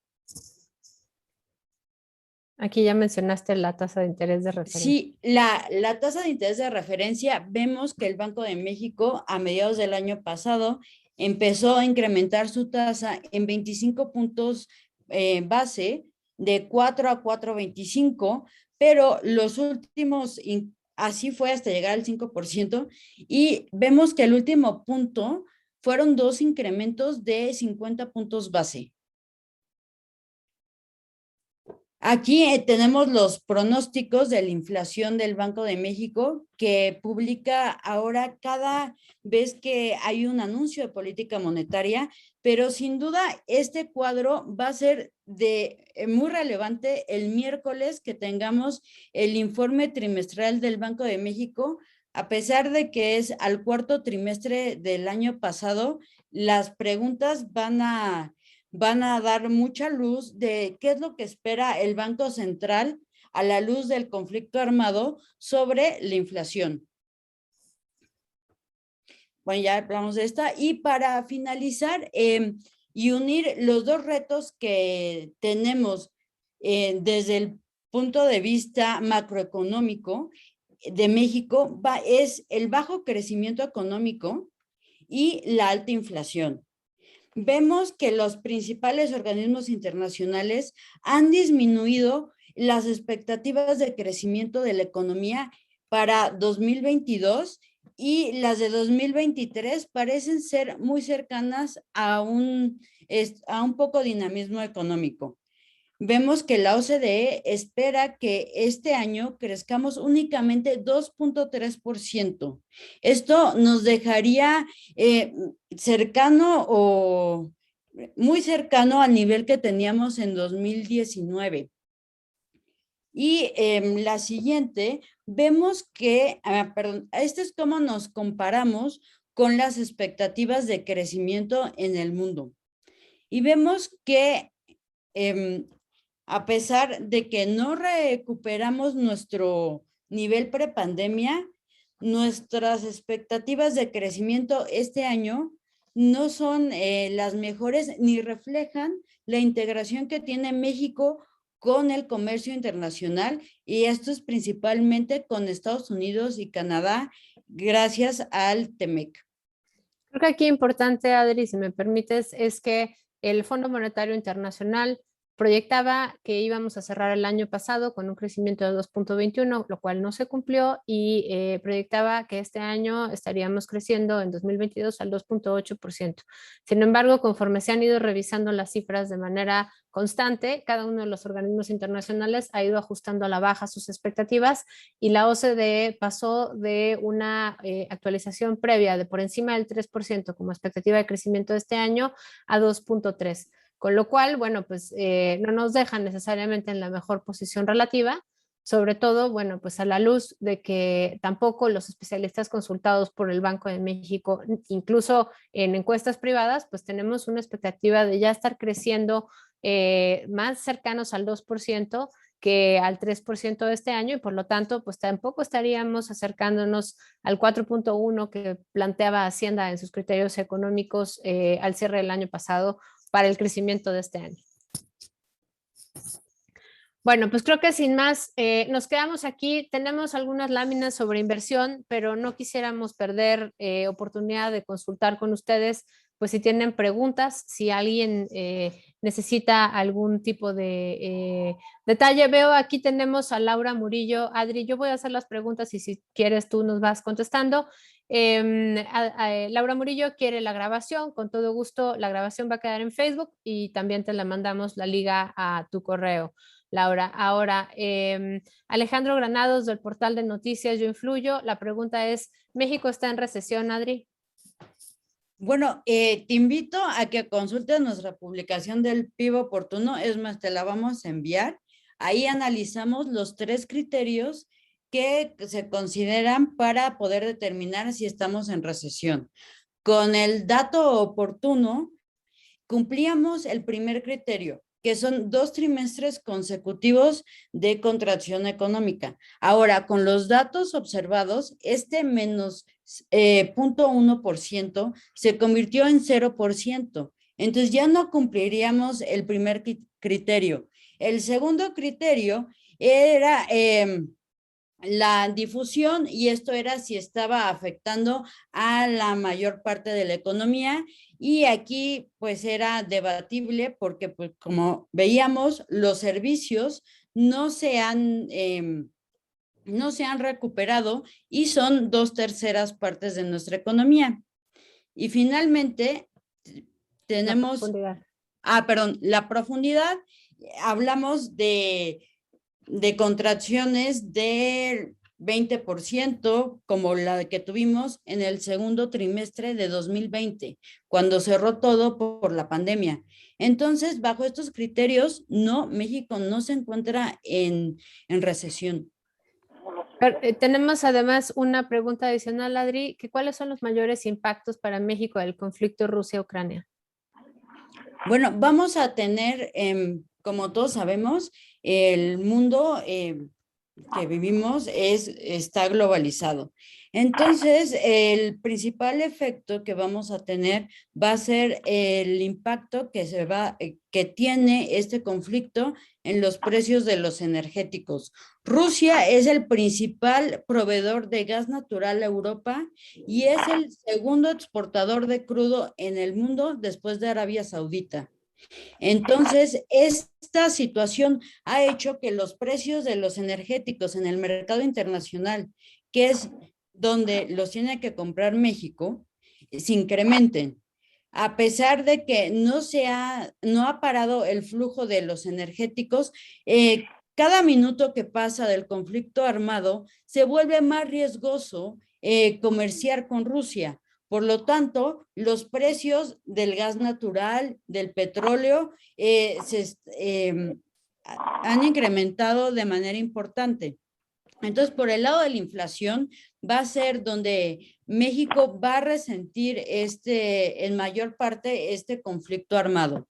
Aquí ya mencionaste la tasa de interés de referencia. Sí, la tasa de interés de referencia, vemos que el Banco de México a mediados del año pasado empezó a incrementar su tasa en 25 puntos base, de 4 a 4.25, pero los últimos, así fue hasta llegar al 5%, y vemos que el último punto fueron 2 incrementos de 50 puntos base. Aquí tenemos los pronósticos de la inflación del Banco de México que publica ahora cada vez que hay un anuncio de política monetaria, pero sin duda este cuadro va a ser muy relevante el miércoles que tengamos el informe trimestral del Banco de México. A pesar de que es al cuarto trimestre del año pasado, las preguntas van a dar mucha luz de qué es lo que espera el Banco Central a la luz del conflicto armado sobre la inflación. Bueno, ya hablamos de esta. Y para finalizar y unir los dos retos que tenemos desde el punto de vista macroeconómico de México, es el bajo crecimiento económico y la alta inflación. Vemos que los principales organismos internacionales han disminuido las expectativas de crecimiento de la economía para 2022 y las de 2023 parecen ser muy cercanas a un poco dinamismo económico. Vemos que la OCDE espera que este año crezcamos únicamente 2.3%. Esto nos dejaría cercano o muy cercano al nivel que teníamos en 2019. Y la siguiente, vemos que, esto es cómo nos comparamos con las expectativas de crecimiento en el mundo. Y vemos que a pesar de que no recuperamos nuestro nivel prepandemia, nuestras expectativas de crecimiento este año no son las mejores ni reflejan la integración que tiene México con el comercio internacional, y esto es principalmente con Estados Unidos y Canadá, gracias al TEMEC. Creo que aquí importante, Adri, si me permites, es que el Fondo Monetario Internacional proyectaba que íbamos a cerrar el año pasado con un crecimiento de 2.21, lo cual no se cumplió, y proyectaba que este año estaríamos creciendo en 2022 al 2.8%. Sin embargo, conforme se han ido revisando las cifras de manera constante, cada uno de los organismos internacionales ha ido ajustando a la baja sus expectativas, y la OCDE pasó de una actualización previa de por encima del 3% como expectativa de crecimiento de este año a 2.3%. Con lo cual, bueno, pues no nos dejan necesariamente en la mejor posición relativa, sobre todo, bueno, pues a la luz de que tampoco los especialistas consultados por el Banco de México, incluso en encuestas privadas, pues tenemos una expectativa de ya estar creciendo más cercanos al 2% que al 3% de este año, y por lo tanto, pues tampoco estaríamos acercándonos al 4.1% que planteaba Hacienda en sus criterios económicos al cierre del año pasado, para el crecimiento de este año. Bueno, pues creo que sin más, nos quedamos aquí. Tenemos algunas láminas sobre inversión, pero no quisiéramos perder oportunidad de consultar con ustedes pues si tienen preguntas, si alguien necesita algún tipo de detalle. Veo aquí tenemos a Laura Murillo. Adri, yo voy a hacer las preguntas y si quieres tú nos vas contestando. Laura Murillo quiere la grabación, con todo gusto la grabación va a quedar en Facebook y también te la mandamos la liga a tu correo, Laura. Ahora, Alejandro Granados del portal de noticias Yo Influyo, la pregunta es, ¿México está en recesión, Adri? Bueno, te invito a que consultes nuestra publicación del PIB oportuno, es más, te la vamos a enviar. Ahí analizamos los 3 criterios que se consideran para poder determinar si estamos en recesión. Con el dato oportuno, cumplíamos el primer criterio, que son 2 trimestres consecutivos de contracción económica. Ahora, con los datos observados, este menos 0.1% se convirtió en 0%. Entonces ya no cumpliríamos el primer criterio. El segundo criterio era la difusión, y esto era si estaba afectando a la mayor parte de la economía, y aquí pues era debatible porque pues como veíamos los servicios no se han recuperado y son 2/3 partes de nuestra economía. Y finalmente tenemos la profundidad. Hablamos de contracciones del 20%, como la que tuvimos en el segundo trimestre de 2020, cuando cerró todo por la pandemia. Entonces, bajo estos criterios, no, México no se encuentra en recesión. Pero, tenemos además una pregunta adicional, Adri, que ¿cuáles son los mayores impactos para México del conflicto Rusia-Ucrania? Bueno, vamos a tener, como todos sabemos, el mundo que vivimos está globalizado. Entonces, el principal efecto que vamos a tener va a ser el impacto que tiene este conflicto en los precios de los energéticos. Rusia es el principal proveedor de gas natural a Europa y es el segundo exportador de crudo en el mundo después de Arabia Saudita. Entonces, esta situación ha hecho que los precios de los energéticos en el mercado internacional, que es donde los tiene que comprar México, se incrementen. A pesar de que no ha parado el flujo de los energéticos, cada minuto que pasa del conflicto armado se vuelve más riesgoso comerciar con Rusia. Por lo tanto, los precios del gas natural, del petróleo, han incrementado de manera importante. Entonces, por el lado de la inflación, va a ser donde México va a resentir en mayor parte este conflicto armado.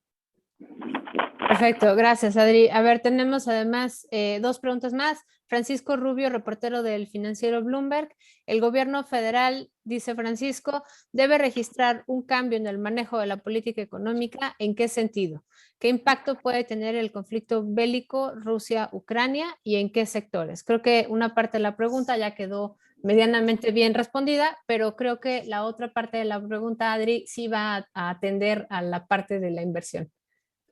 Perfecto, gracias, Adri. A ver, tenemos además 2 preguntas más. Francisco Rubio, reportero del financiero Bloomberg. El gobierno federal, dice Francisco, debe registrar un cambio en el manejo de la política económica. ¿En qué sentido? ¿Qué impacto puede tener el conflicto bélico Rusia-Ucrania y en qué sectores? Creo que una parte de la pregunta ya quedó medianamente bien respondida, pero creo que la otra parte de la pregunta, Adri, sí va a atender a la parte de la inversión.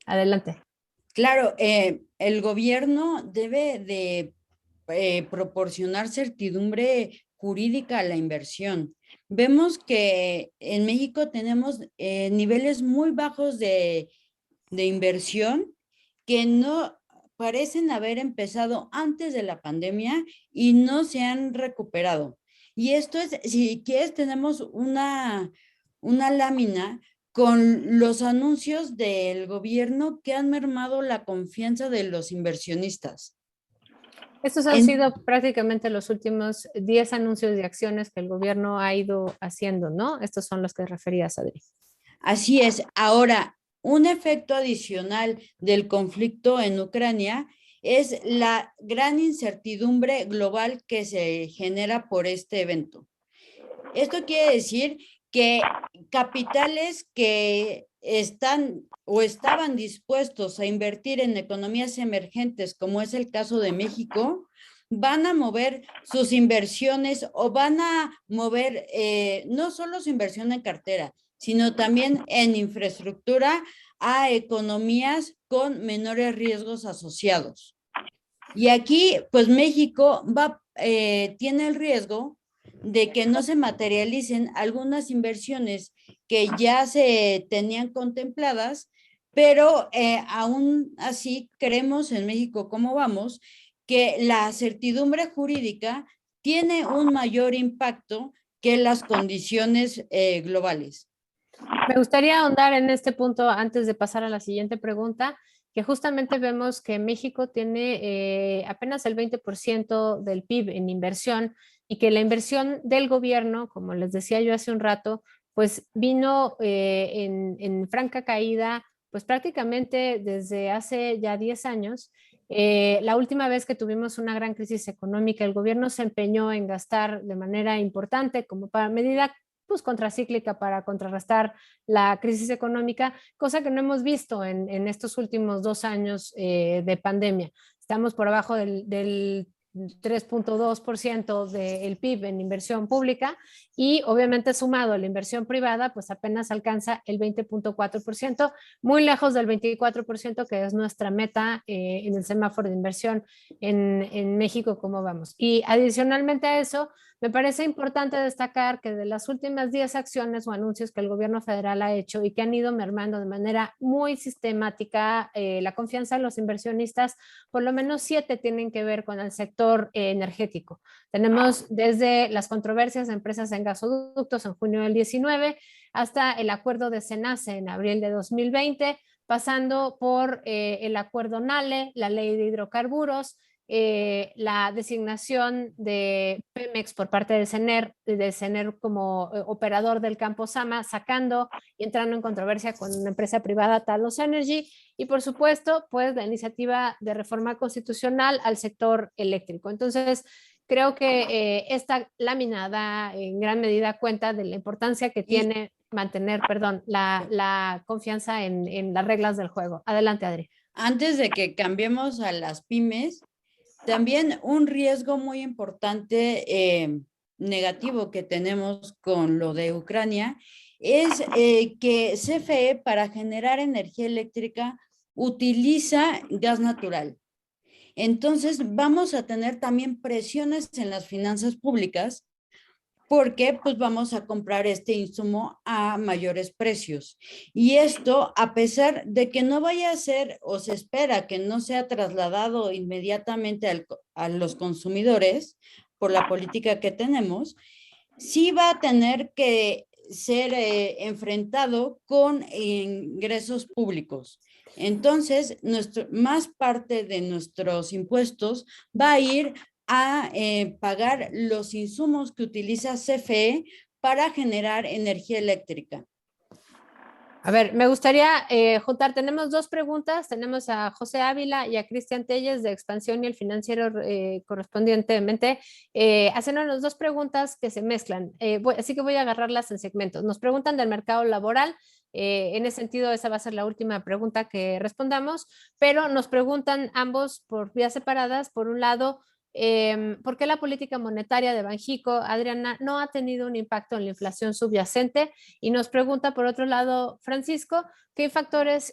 Adelante. Claro, el gobierno debe de proporcionar certidumbre jurídica a la inversión. Vemos que en México tenemos niveles muy bajos de inversión que no parecen haber empezado antes de la pandemia y no se han recuperado. Y esto es, si quieres, tenemos una lámina con los anuncios del gobierno que han mermado la confianza de los inversionistas. Estos han sido prácticamente los últimos 10 anuncios de acciones que el gobierno ha ido haciendo, ¿no? Estos son los que referías, Adri. Así es. Ahora, un efecto adicional del conflicto en Ucrania es la gran incertidumbre global que se genera por este evento. Esto quiere decir que capitales que están o estaban dispuestos a invertir en economías emergentes, como es el caso de México, van a mover sus inversiones o van a mover no solo su inversión en cartera, sino también en infraestructura a economías con menores riesgos asociados. Y aquí, pues México tiene el riesgo de que no se materialicen algunas inversiones que ya se tenían contempladas, pero aún así creemos en México cómo vamos, que la certidumbre jurídica tiene un mayor impacto que las condiciones globales. Me gustaría ahondar en este punto antes de pasar a la siguiente pregunta, que justamente vemos que México tiene apenas el 20% del PIB en inversión y que la inversión del gobierno, como les decía yo hace un rato, pues vino en franca caída, pues prácticamente desde hace ya 10 años. La última vez que tuvimos una gran crisis económica, el gobierno se empeñó en gastar de manera importante como para medida pues contracíclica para contrarrestar la crisis económica, cosa que no hemos visto en estos últimos 2 años de pandemia. Estamos por abajo del 3.2% del PIB en inversión pública y obviamente sumado a la inversión privada, pues apenas alcanza el 20.4%, muy lejos del 24% que es nuestra meta en el semáforo de inversión en México, ¿cómo vamos? Y adicionalmente a eso, me parece importante destacar que de las últimas 10 acciones o anuncios que el gobierno federal ha hecho y que han ido mermando de manera muy sistemática la confianza de los inversionistas, por lo menos 7 tienen que ver con el sector energético. Tenemos desde las controversias de empresas en gasoductos en junio del 19 hasta el acuerdo de SENACE en abril de 2020, pasando por el acuerdo NALE, la ley de hidrocarburos, la designación de Pemex por parte de CENER como operador del campo Sama, sacando y entrando en controversia con una empresa privada, Talos Energy, y por supuesto, pues la iniciativa de reforma constitucional al sector eléctrico. Entonces, creo que esta lámina da en gran medida cuenta de la importancia que tiene mantener, perdón, la confianza en las reglas del juego. Adelante, Adri. Antes de que cambiemos a las pymes, también un riesgo muy importante negativo que tenemos con lo de Ucrania es que CFE para generar energía eléctrica utiliza gas natural. Entonces vamos a tener también presiones en las finanzas públicas porque pues vamos a comprar este insumo a mayores precios. Y esto, a pesar de que no vaya a ser o se espera que no sea trasladado inmediatamente a los consumidores por la política que tenemos, sí va a tener que ser enfrentado con ingresos públicos. Entonces, más parte de nuestros impuestos va a ir a pagar los insumos que utiliza CFE para generar energía eléctrica. A ver, me gustaría juntar, tenemos 2 preguntas, tenemos a José Ávila y a Cristian Telles de Expansión y el Financiero correspondientemente, haciéndonos 2 preguntas que se mezclan, así que voy a agarrarlas en segmentos. Nos preguntan del mercado laboral, en ese sentido esa va a ser la última pregunta que respondamos, pero nos preguntan ambos por vías separadas, por un lado, ¿por qué la política monetaria de Banxico, Adriana, no ha tenido un impacto en la inflación subyacente? Y nos pregunta, por otro lado, Francisco, ¿qué factores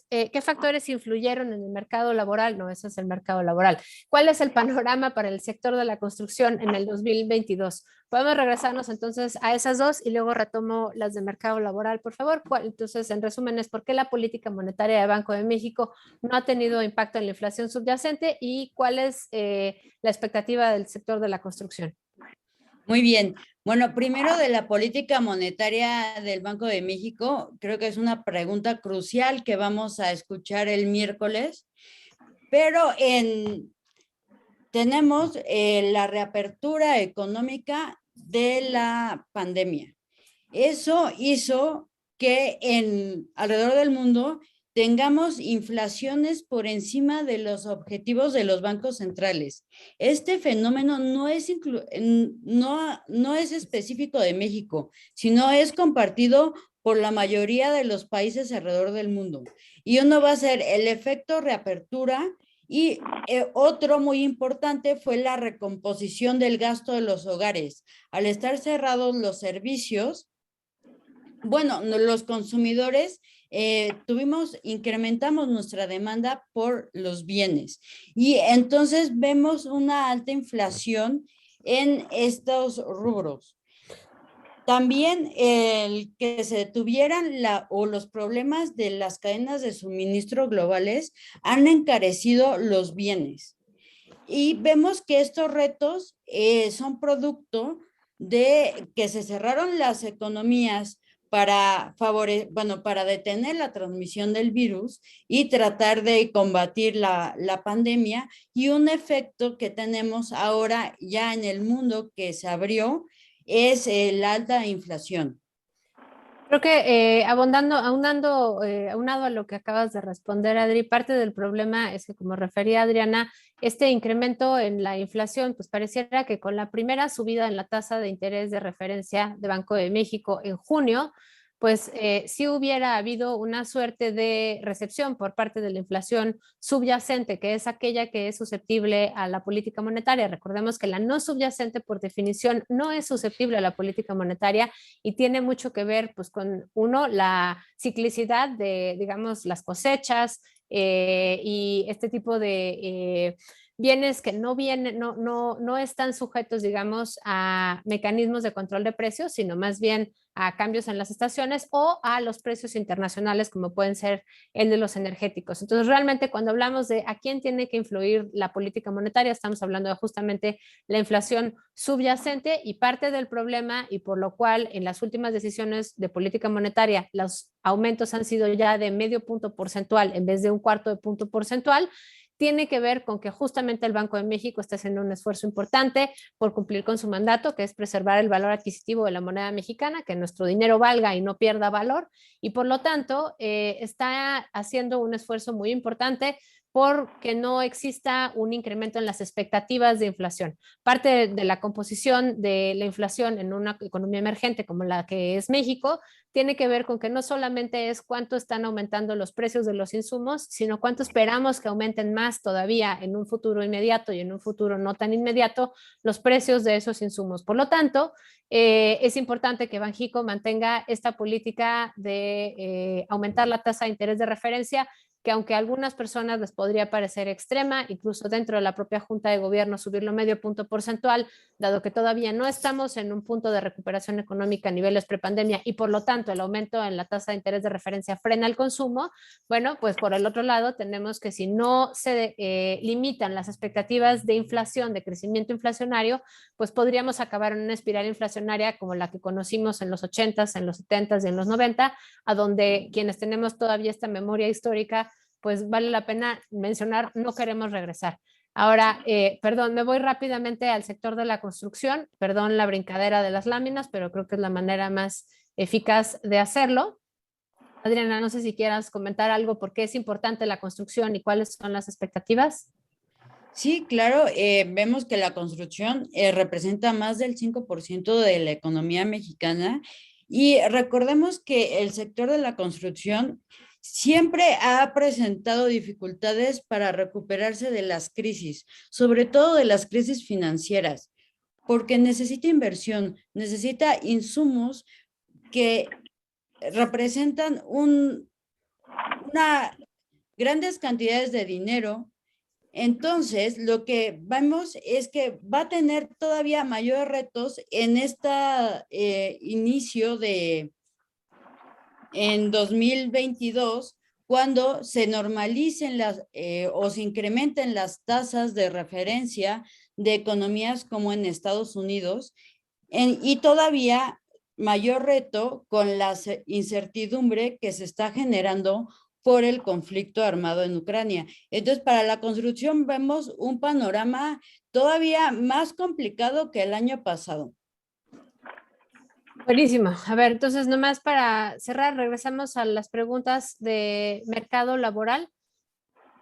influyeron en el mercado laboral? No, ese es el mercado laboral. ¿Cuál es el panorama para el sector de la construcción en el 2022? Podemos regresarnos entonces a esas 2 y luego retomo las de mercado laboral, por favor. Entonces, en resumen, es por qué la política monetaria de Banco de México no ha tenido impacto en la inflación subyacente y cuál es la expectativa del sector de la construcción. Muy bien. Bueno, primero de la política monetaria del Banco de México, creo que es una pregunta crucial que vamos a escuchar el miércoles, pero tenemos la reapertura económica de la pandemia. Eso hizo que alrededor del mundo tengamos inflaciones por encima de los objetivos de los bancos centrales. Este fenómeno no es específico de México, sino es compartido por la mayoría de los países alrededor del mundo. Y uno va a ser el efecto reapertura y otro muy importante fue la recomposición del gasto de los hogares. Al estar cerrados los servicios, Bueno, los consumidores incrementamos nuestra demanda por los bienes y entonces vemos una alta inflación en estos rubros. También el que se detuvieran los problemas de las cadenas de suministro globales han encarecido los bienes. Y vemos que estos retos son producto de que se cerraron las economías para para detener la transmisión del virus y tratar de combatir la pandemia, y un efecto que tenemos ahora ya en el mundo que se abrió es la alta inflación. Creo que aunado a lo que acabas de responder, Adri, parte del problema es que, como refería Adriana, este incremento en la inflación, pues pareciera que con la primera subida en la tasa de interés de referencia de Banco de México en junio, pues sí hubiera habido una suerte de recepción por parte de la inflación subyacente, que es aquella que es susceptible a la política monetaria. Recordemos que la no subyacente, por definición, no es susceptible a la política monetaria y tiene mucho que ver, pues, con uno, la ciclicidad de, digamos, las cosechas y este tipo de bienes que no están sujetos, digamos, a mecanismos de control de precios, sino más bien a cambios en las estaciones o a los precios internacionales, como pueden ser el de los energéticos. Entonces, realmente, cuando hablamos de a quién tiene que influir la política monetaria, estamos hablando de justamente la inflación subyacente, y parte del problema, y por lo cual en las últimas decisiones de política monetaria los aumentos han sido ya de medio punto porcentual en vez de un cuarto de punto porcentual, tiene que ver con que justamente el Banco de México está haciendo un esfuerzo importante por cumplir con su mandato, que es preservar el valor adquisitivo de la moneda mexicana, que nuestro dinero valga y no pierda valor, y por lo tanto está haciendo un esfuerzo muy importante porque no exista un incremento en las expectativas de inflación. Parte de la composición de la inflación en una economía emergente como la que es México tiene que ver con que no solamente es cuánto están aumentando los precios de los insumos, sino cuánto esperamos que aumenten más todavía en un futuro inmediato y en un futuro no tan inmediato los precios de esos insumos. Por lo tanto, es importante que Banxico mantenga esta política de aumentar la tasa de interés de referencia, que aunque a algunas personas les podría parecer extrema, incluso dentro de la propia Junta de Gobierno subirlo medio punto porcentual, dado que todavía no estamos en un punto de recuperación económica a niveles prepandemia y por lo tanto el aumento en la tasa de interés de referencia frena el consumo. Bueno, pues por el otro lado tenemos que si no se limitan las expectativas de inflación, de crecimiento inflacionario, pues podríamos acabar en una espiral inflacionaria como la que conocimos en los 80s, en los 70s y en los 90, a donde quienes tenemos todavía esta memoria histórica, pues vale la pena mencionar, no queremos regresar. Ahora, perdón, me voy rápidamente al sector de la construcción, perdón la brincadera de las láminas, pero creo que es la manera más eficaz de hacerlo. Adriana, no sé si quieras comentar algo, por qué es importante la construcción y cuáles son las expectativas. Sí, claro, vemos que la construcción representa más del 5% de la economía mexicana, y recordemos que el sector de la construcción siempre ha presentado dificultades para recuperarse de las crisis, sobre todo de las crisis financieras, porque necesita inversión, necesita insumos que representan una grandes cantidades de dinero. Entonces, lo que vemos es que va a tener todavía mayores retos en inicio en 2022, cuando se normalicen o se incrementen las tasas de referencia de economías como en Estados Unidos, y todavía mayor reto con la incertidumbre que se está generando por el conflicto armado en Ucrania. Entonces, para la construcción vemos un panorama todavía más complicado que el año pasado. Buenísimo. A ver, entonces nomás para cerrar, regresamos a las preguntas de mercado laboral.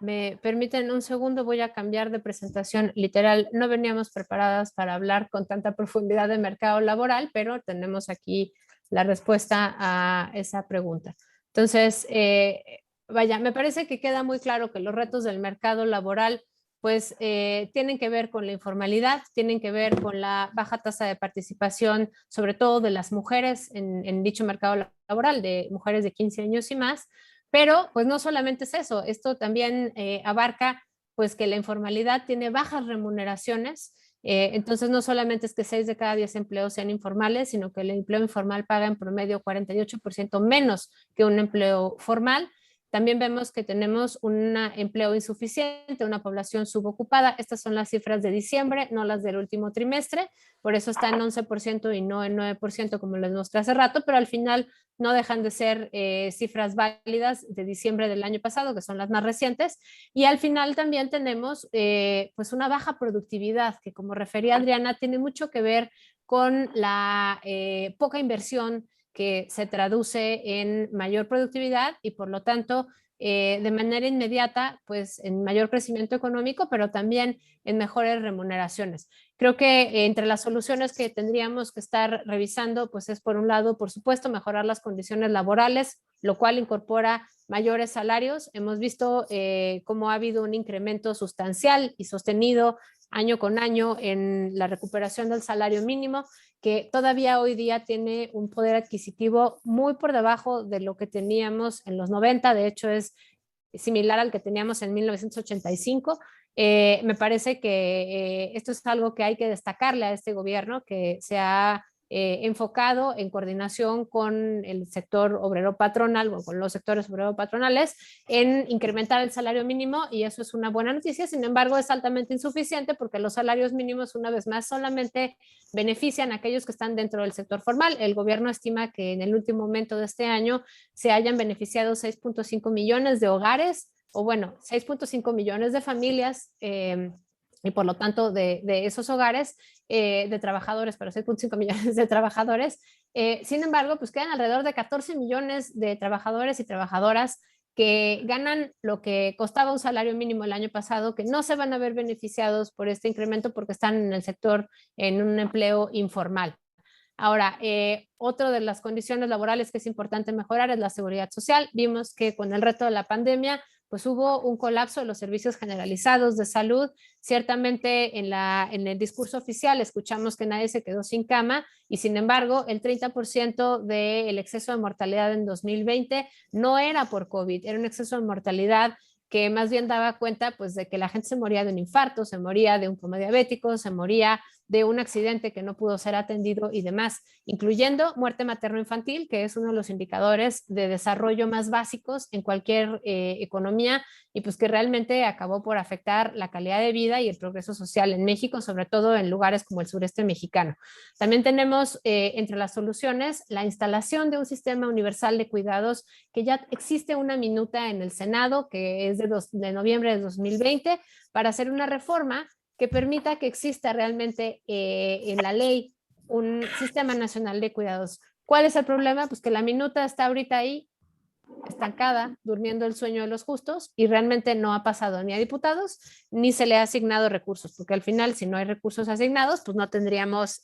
Me permiten un segundo, voy a cambiar de presentación. Literal, no veníamos preparadas para hablar con tanta profundidad de mercado laboral, pero tenemos aquí la respuesta a esa pregunta. Entonces, vaya, me parece que queda muy claro que los retos del mercado laboral pues tienen que ver con la informalidad, tienen que ver con la baja tasa de participación, sobre todo de las mujeres en dicho mercado laboral, de mujeres de 15 años y más, pero pues no solamente es eso, esto también abarca pues que la informalidad tiene bajas remuneraciones. Entonces no solamente es que 6 de cada 10 empleos sean informales, sino que el empleo informal paga en promedio 48% menos que un empleo formal. También vemos que tenemos un empleo insuficiente, una población subocupada. Estas son las cifras de diciembre, no las del último trimestre. Por eso está en 11% y no en 9%, como les mostré hace rato, pero al final no dejan de ser cifras válidas de diciembre del año pasado, que son las más recientes. Y al final también tenemos pues una baja productividad, que como refería Adriana, tiene mucho que ver con la poca inversión que se traduce en mayor productividad y por lo tanto de manera inmediata pues en mayor crecimiento económico, pero también en mejores remuneraciones. Creo que entre las soluciones que tendríamos que estar revisando pues es por un lado, por supuesto, mejorar las condiciones laborales, lo cual incorpora mayores salarios. Hemos visto cómo ha habido un incremento sustancial y sostenido año con año en la recuperación del salario mínimo, que todavía hoy día tiene un poder adquisitivo muy por debajo de lo que teníamos en los 90, de hecho es similar al que teníamos en 1985. Me parece que esto es algo que hay que destacarle a este gobierno, que se ha enfocado en coordinación con el sector obrero patronal o con los sectores obrero patronales en incrementar el salario mínimo y eso es una buena noticia. Sin embargo, es altamente insuficiente porque los salarios mínimos, una vez más, solamente benefician a aquellos que están dentro del sector formal. El gobierno estima que en el último momento de este año se hayan beneficiado 6.5 millones de hogares o bueno, 6.5 millones de familias y por lo tanto de esos hogares de trabajadores, pero 6.5 millones de trabajadores. Sin embargo, pues quedan alrededor de 14 millones de trabajadores y trabajadoras que ganan lo que costaba un salario mínimo el año pasado, que no se van a ver beneficiados por este incremento porque están en el sector, en un empleo informal. Ahora, otra de las condiciones laborales que es importante mejorar es la seguridad social. Vimos que con el reto de la pandemia, pues hubo un colapso de los servicios generalizados de salud. Ciertamente en el discurso oficial escuchamos que nadie se quedó sin cama y sin embargo el 30% del exceso de mortalidad en 2020 no era por COVID, era un exceso de mortalidad que más bien daba cuenta pues de que la gente se moría de un infarto, se moría de un coma diabético, se moría de un accidente que no pudo ser atendido y demás, incluyendo muerte materno-infantil, que es uno de los indicadores de desarrollo más básicos en cualquier economía y pues que realmente acabó por afectar la calidad de vida y el progreso social en México, sobre todo en lugares como el sureste mexicano. También tenemos entre las soluciones la instalación de un sistema universal de cuidados que ya existe una minuta en el Senado, que es de noviembre de 2020, para hacer una reforma que permita que exista realmente en la ley un sistema nacional de cuidados. ¿Cuál es el problema? Pues que la minuta está ahorita ahí estancada, durmiendo el sueño de los justos y realmente no ha pasado ni a diputados ni se le ha asignado recursos, porque al final si no hay recursos asignados, pues no tendríamos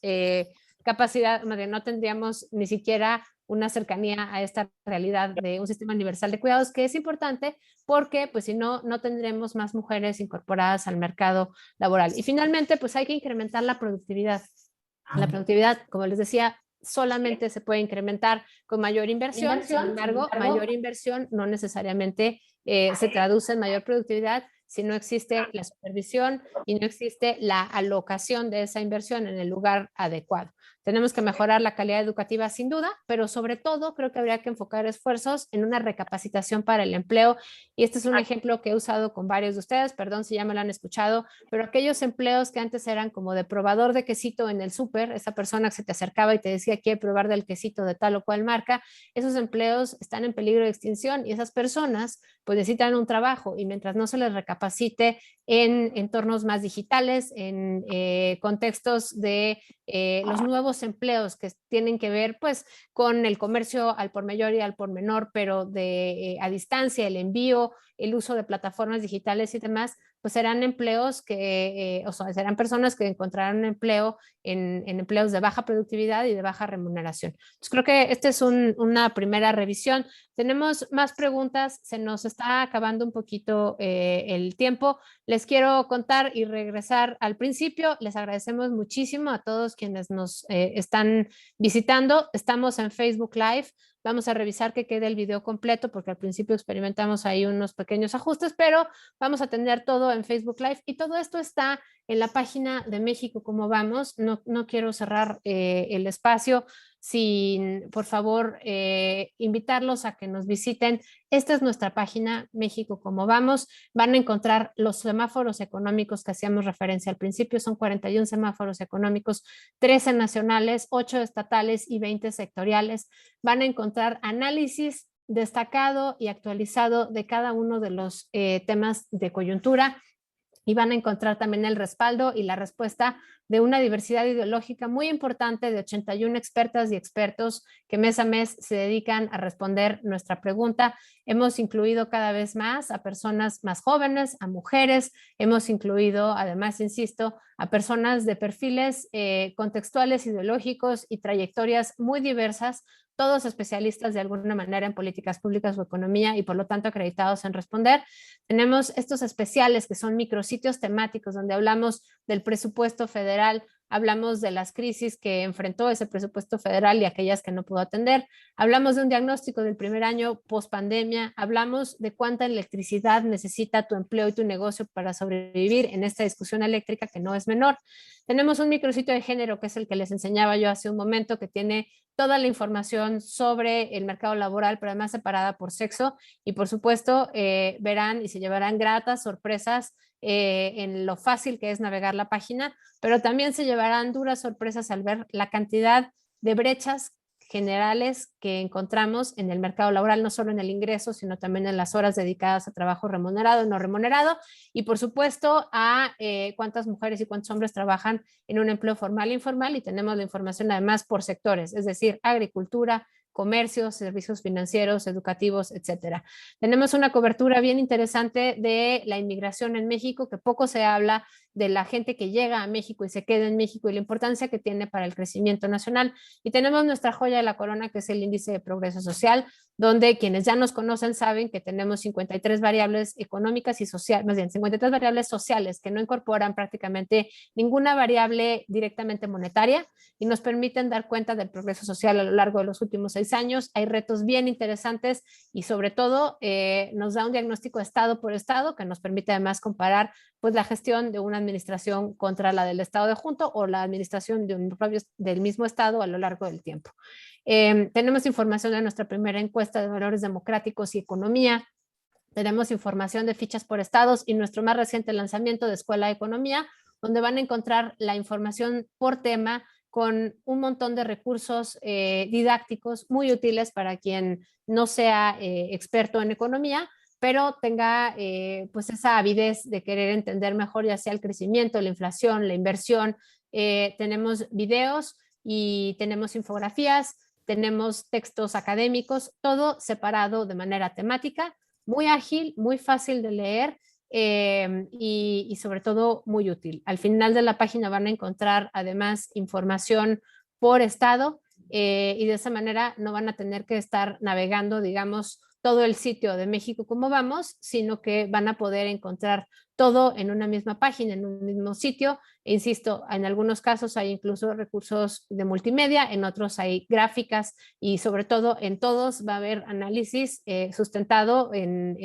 capacidad, no tendríamos ni siquiera una cercanía a esta realidad de un sistema universal de cuidados que es importante porque pues si no, no tendremos más mujeres incorporadas al mercado laboral. Y finalmente pues hay que incrementar la productividad. La productividad, como les decía, solamente se puede incrementar con mayor inversión, sin embargo, mayor inversión no necesariamente se traduce en mayor productividad si no existe la supervisión y no existe la alocación de esa inversión en el lugar adecuado. Tenemos que mejorar la calidad educativa sin duda, pero sobre todo creo que habría que enfocar esfuerzos en una recapacitación para el empleo. Y este es un ejemplo que he usado con varios de ustedes, perdón si ya me lo han escuchado, pero aquellos empleos que antes eran como de probador de quesito en el súper, esa persona que se te acercaba y te decía quiere probar del quesito de tal o cual marca, esos empleos están en peligro de extinción y esas personas pues necesitan un trabajo y mientras no se les recapacite en entornos más digitales, en contextos de los nuevos empleos que tienen que ver pues con el comercio al por mayor y al por menor, pero a distancia, el envío, el uso de plataformas digitales y demás, pues serán empleos que, o sea, serán personas que encontrarán empleo en empleos de baja productividad y de baja remuneración. Entonces creo que esta es una primera revisión. Tenemos más preguntas, se nos está acabando un poquito el tiempo. Les quiero contar y regresar al principio. Les agradecemos muchísimo a todos quienes nos están visitando. Estamos en Facebook Live. Vamos a revisar que quede el video completo porque al principio experimentamos ahí unos pequeños ajustes, pero vamos a tener todo en Facebook Live y todo esto está en la página de México Cómo Vamos. No quiero cerrar el espacio sin, por favor, invitarlos a que nos visiten. Esta es nuestra página México Cómo Vamos. Van a encontrar los semáforos económicos que hacíamos referencia al principio. Son 41 semáforos económicos, 13 nacionales, 8 estatales y 20 sectoriales. Van a encontrar análisis destacado y actualizado de cada uno de los temas de coyuntura y van a encontrar también el respaldo y la respuesta de una diversidad ideológica muy importante de 81 expertas y expertos que mes a mes se dedican a responder nuestra pregunta. Hemos incluido cada vez más a personas más jóvenes, a mujeres, hemos incluido además, insisto, a personas de perfiles contextuales, ideológicos y trayectorias muy diversas, todos especialistas de alguna manera en políticas públicas o economía y por lo tanto acreditados en responder. Tenemos estos especiales que son micrositios temáticos donde hablamos del presupuesto federal, hablamos de las crisis que enfrentó ese presupuesto federal y aquellas que no pudo atender, hablamos de un diagnóstico del primer año post pandemia, hablamos de cuánta electricidad necesita tu empleo y tu negocio para sobrevivir en esta discusión eléctrica que no es menor. Tenemos un micrositio de género que es el que les enseñaba yo hace un momento, que tiene toda la información sobre el mercado laboral, pero además separada por sexo y por supuesto verán y se llevarán gratas sorpresas en lo fácil que es navegar la página, pero también se llevarán duras sorpresas al ver la cantidad de brechas generales que encontramos en el mercado laboral, no solo en el ingreso, sino también en las horas dedicadas a trabajo remunerado y no remunerado, y por supuesto a cuántas mujeres y cuántos hombres trabajan en un empleo formal e informal, y tenemos la información además por sectores, es decir, agricultura, comercios, servicios financieros, educativos, etcétera. Tenemos una cobertura bien interesante de la inmigración en México, que poco se habla de la gente que llega a México y se queda en México y la importancia que tiene para el crecimiento nacional. Y tenemos nuestra joya de la corona, que es el índice de progreso social, donde quienes ya nos conocen saben que tenemos 53 variables económicas y sociales, más bien 53 variables sociales que no incorporan prácticamente ninguna variable directamente monetaria y nos permiten dar cuenta del progreso social a lo largo de los últimos 6 años. Hay retos bien interesantes y sobre todo nos da un diagnóstico estado por estado que nos permite además comparar pues la gestión de una administración contra la del estado de junto o la administración del mismo estado a lo largo del tiempo. Tenemos información de nuestra primera encuesta de valores democráticos y economía. Tenemos información de fichas por estados y nuestro más reciente lanzamiento de Escuela de Economía, donde van a encontrar la información por tema con un montón de recursos didácticos muy útiles para quien no sea experto en economía, pero tenga pues esa avidez de querer entender mejor ya sea el crecimiento, la inflación, la inversión. Tenemos videos y tenemos infografías, tenemos textos académicos, todo separado de manera temática, muy ágil, muy fácil de leer y sobre todo muy útil. Al final de la página van a encontrar además información por estado y de esa manera no van a tener que estar navegando, digamos, todo el sitio de México Cómo Vamos, sino que van a poder encontrar todo en una misma página, en un mismo sitio. E insisto, en algunos casos hay incluso recursos de multimedia, en otros hay gráficas y sobre todo en todos va a haber análisis sustentado en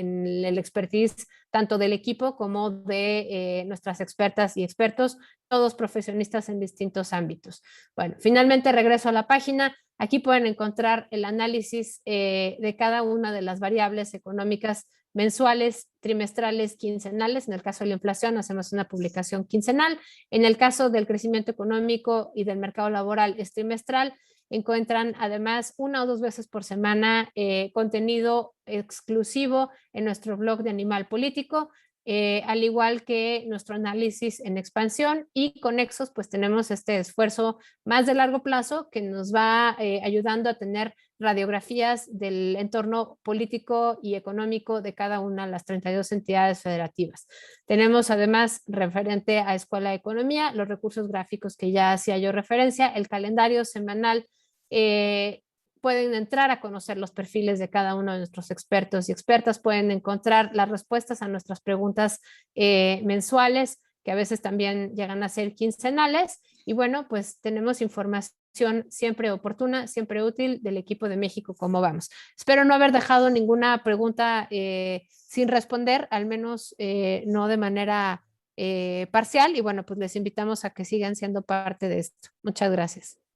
el expertise tanto del equipo como de nuestras expertas y expertos, todos profesionistas en distintos ámbitos. Bueno, finalmente regreso a la página. Aquí pueden encontrar el análisis de cada una de las variables económicas mensuales, trimestrales, quincenales. En el caso de la inflación hacemos una publicación quincenal. En el caso del crecimiento económico y del mercado laboral es trimestral. Encuentran además 1 o 2 veces por semana contenido exclusivo en nuestro blog de Animal Político. al igual que nuestro análisis en expansión, y conexos, pues tenemos este esfuerzo más de largo plazo que nos va ayudando a tener radiografías del entorno político y económico de cada una de las 32 entidades federativas. Tenemos además, referente a Escuela de Economía, los recursos gráficos que ya hacía yo referencia, el calendario semanal. Pueden entrar a conocer los perfiles de cada uno de nuestros expertos y expertas, pueden encontrar las respuestas a nuestras preguntas mensuales, que a veces también llegan a ser quincenales, y bueno, pues tenemos información siempre oportuna, siempre útil del equipo de México, cómo vamos. Espero no haber dejado ninguna pregunta sin responder, al menos no de manera parcial, y bueno, pues les invitamos a que sigan siendo parte de esto. Muchas gracias.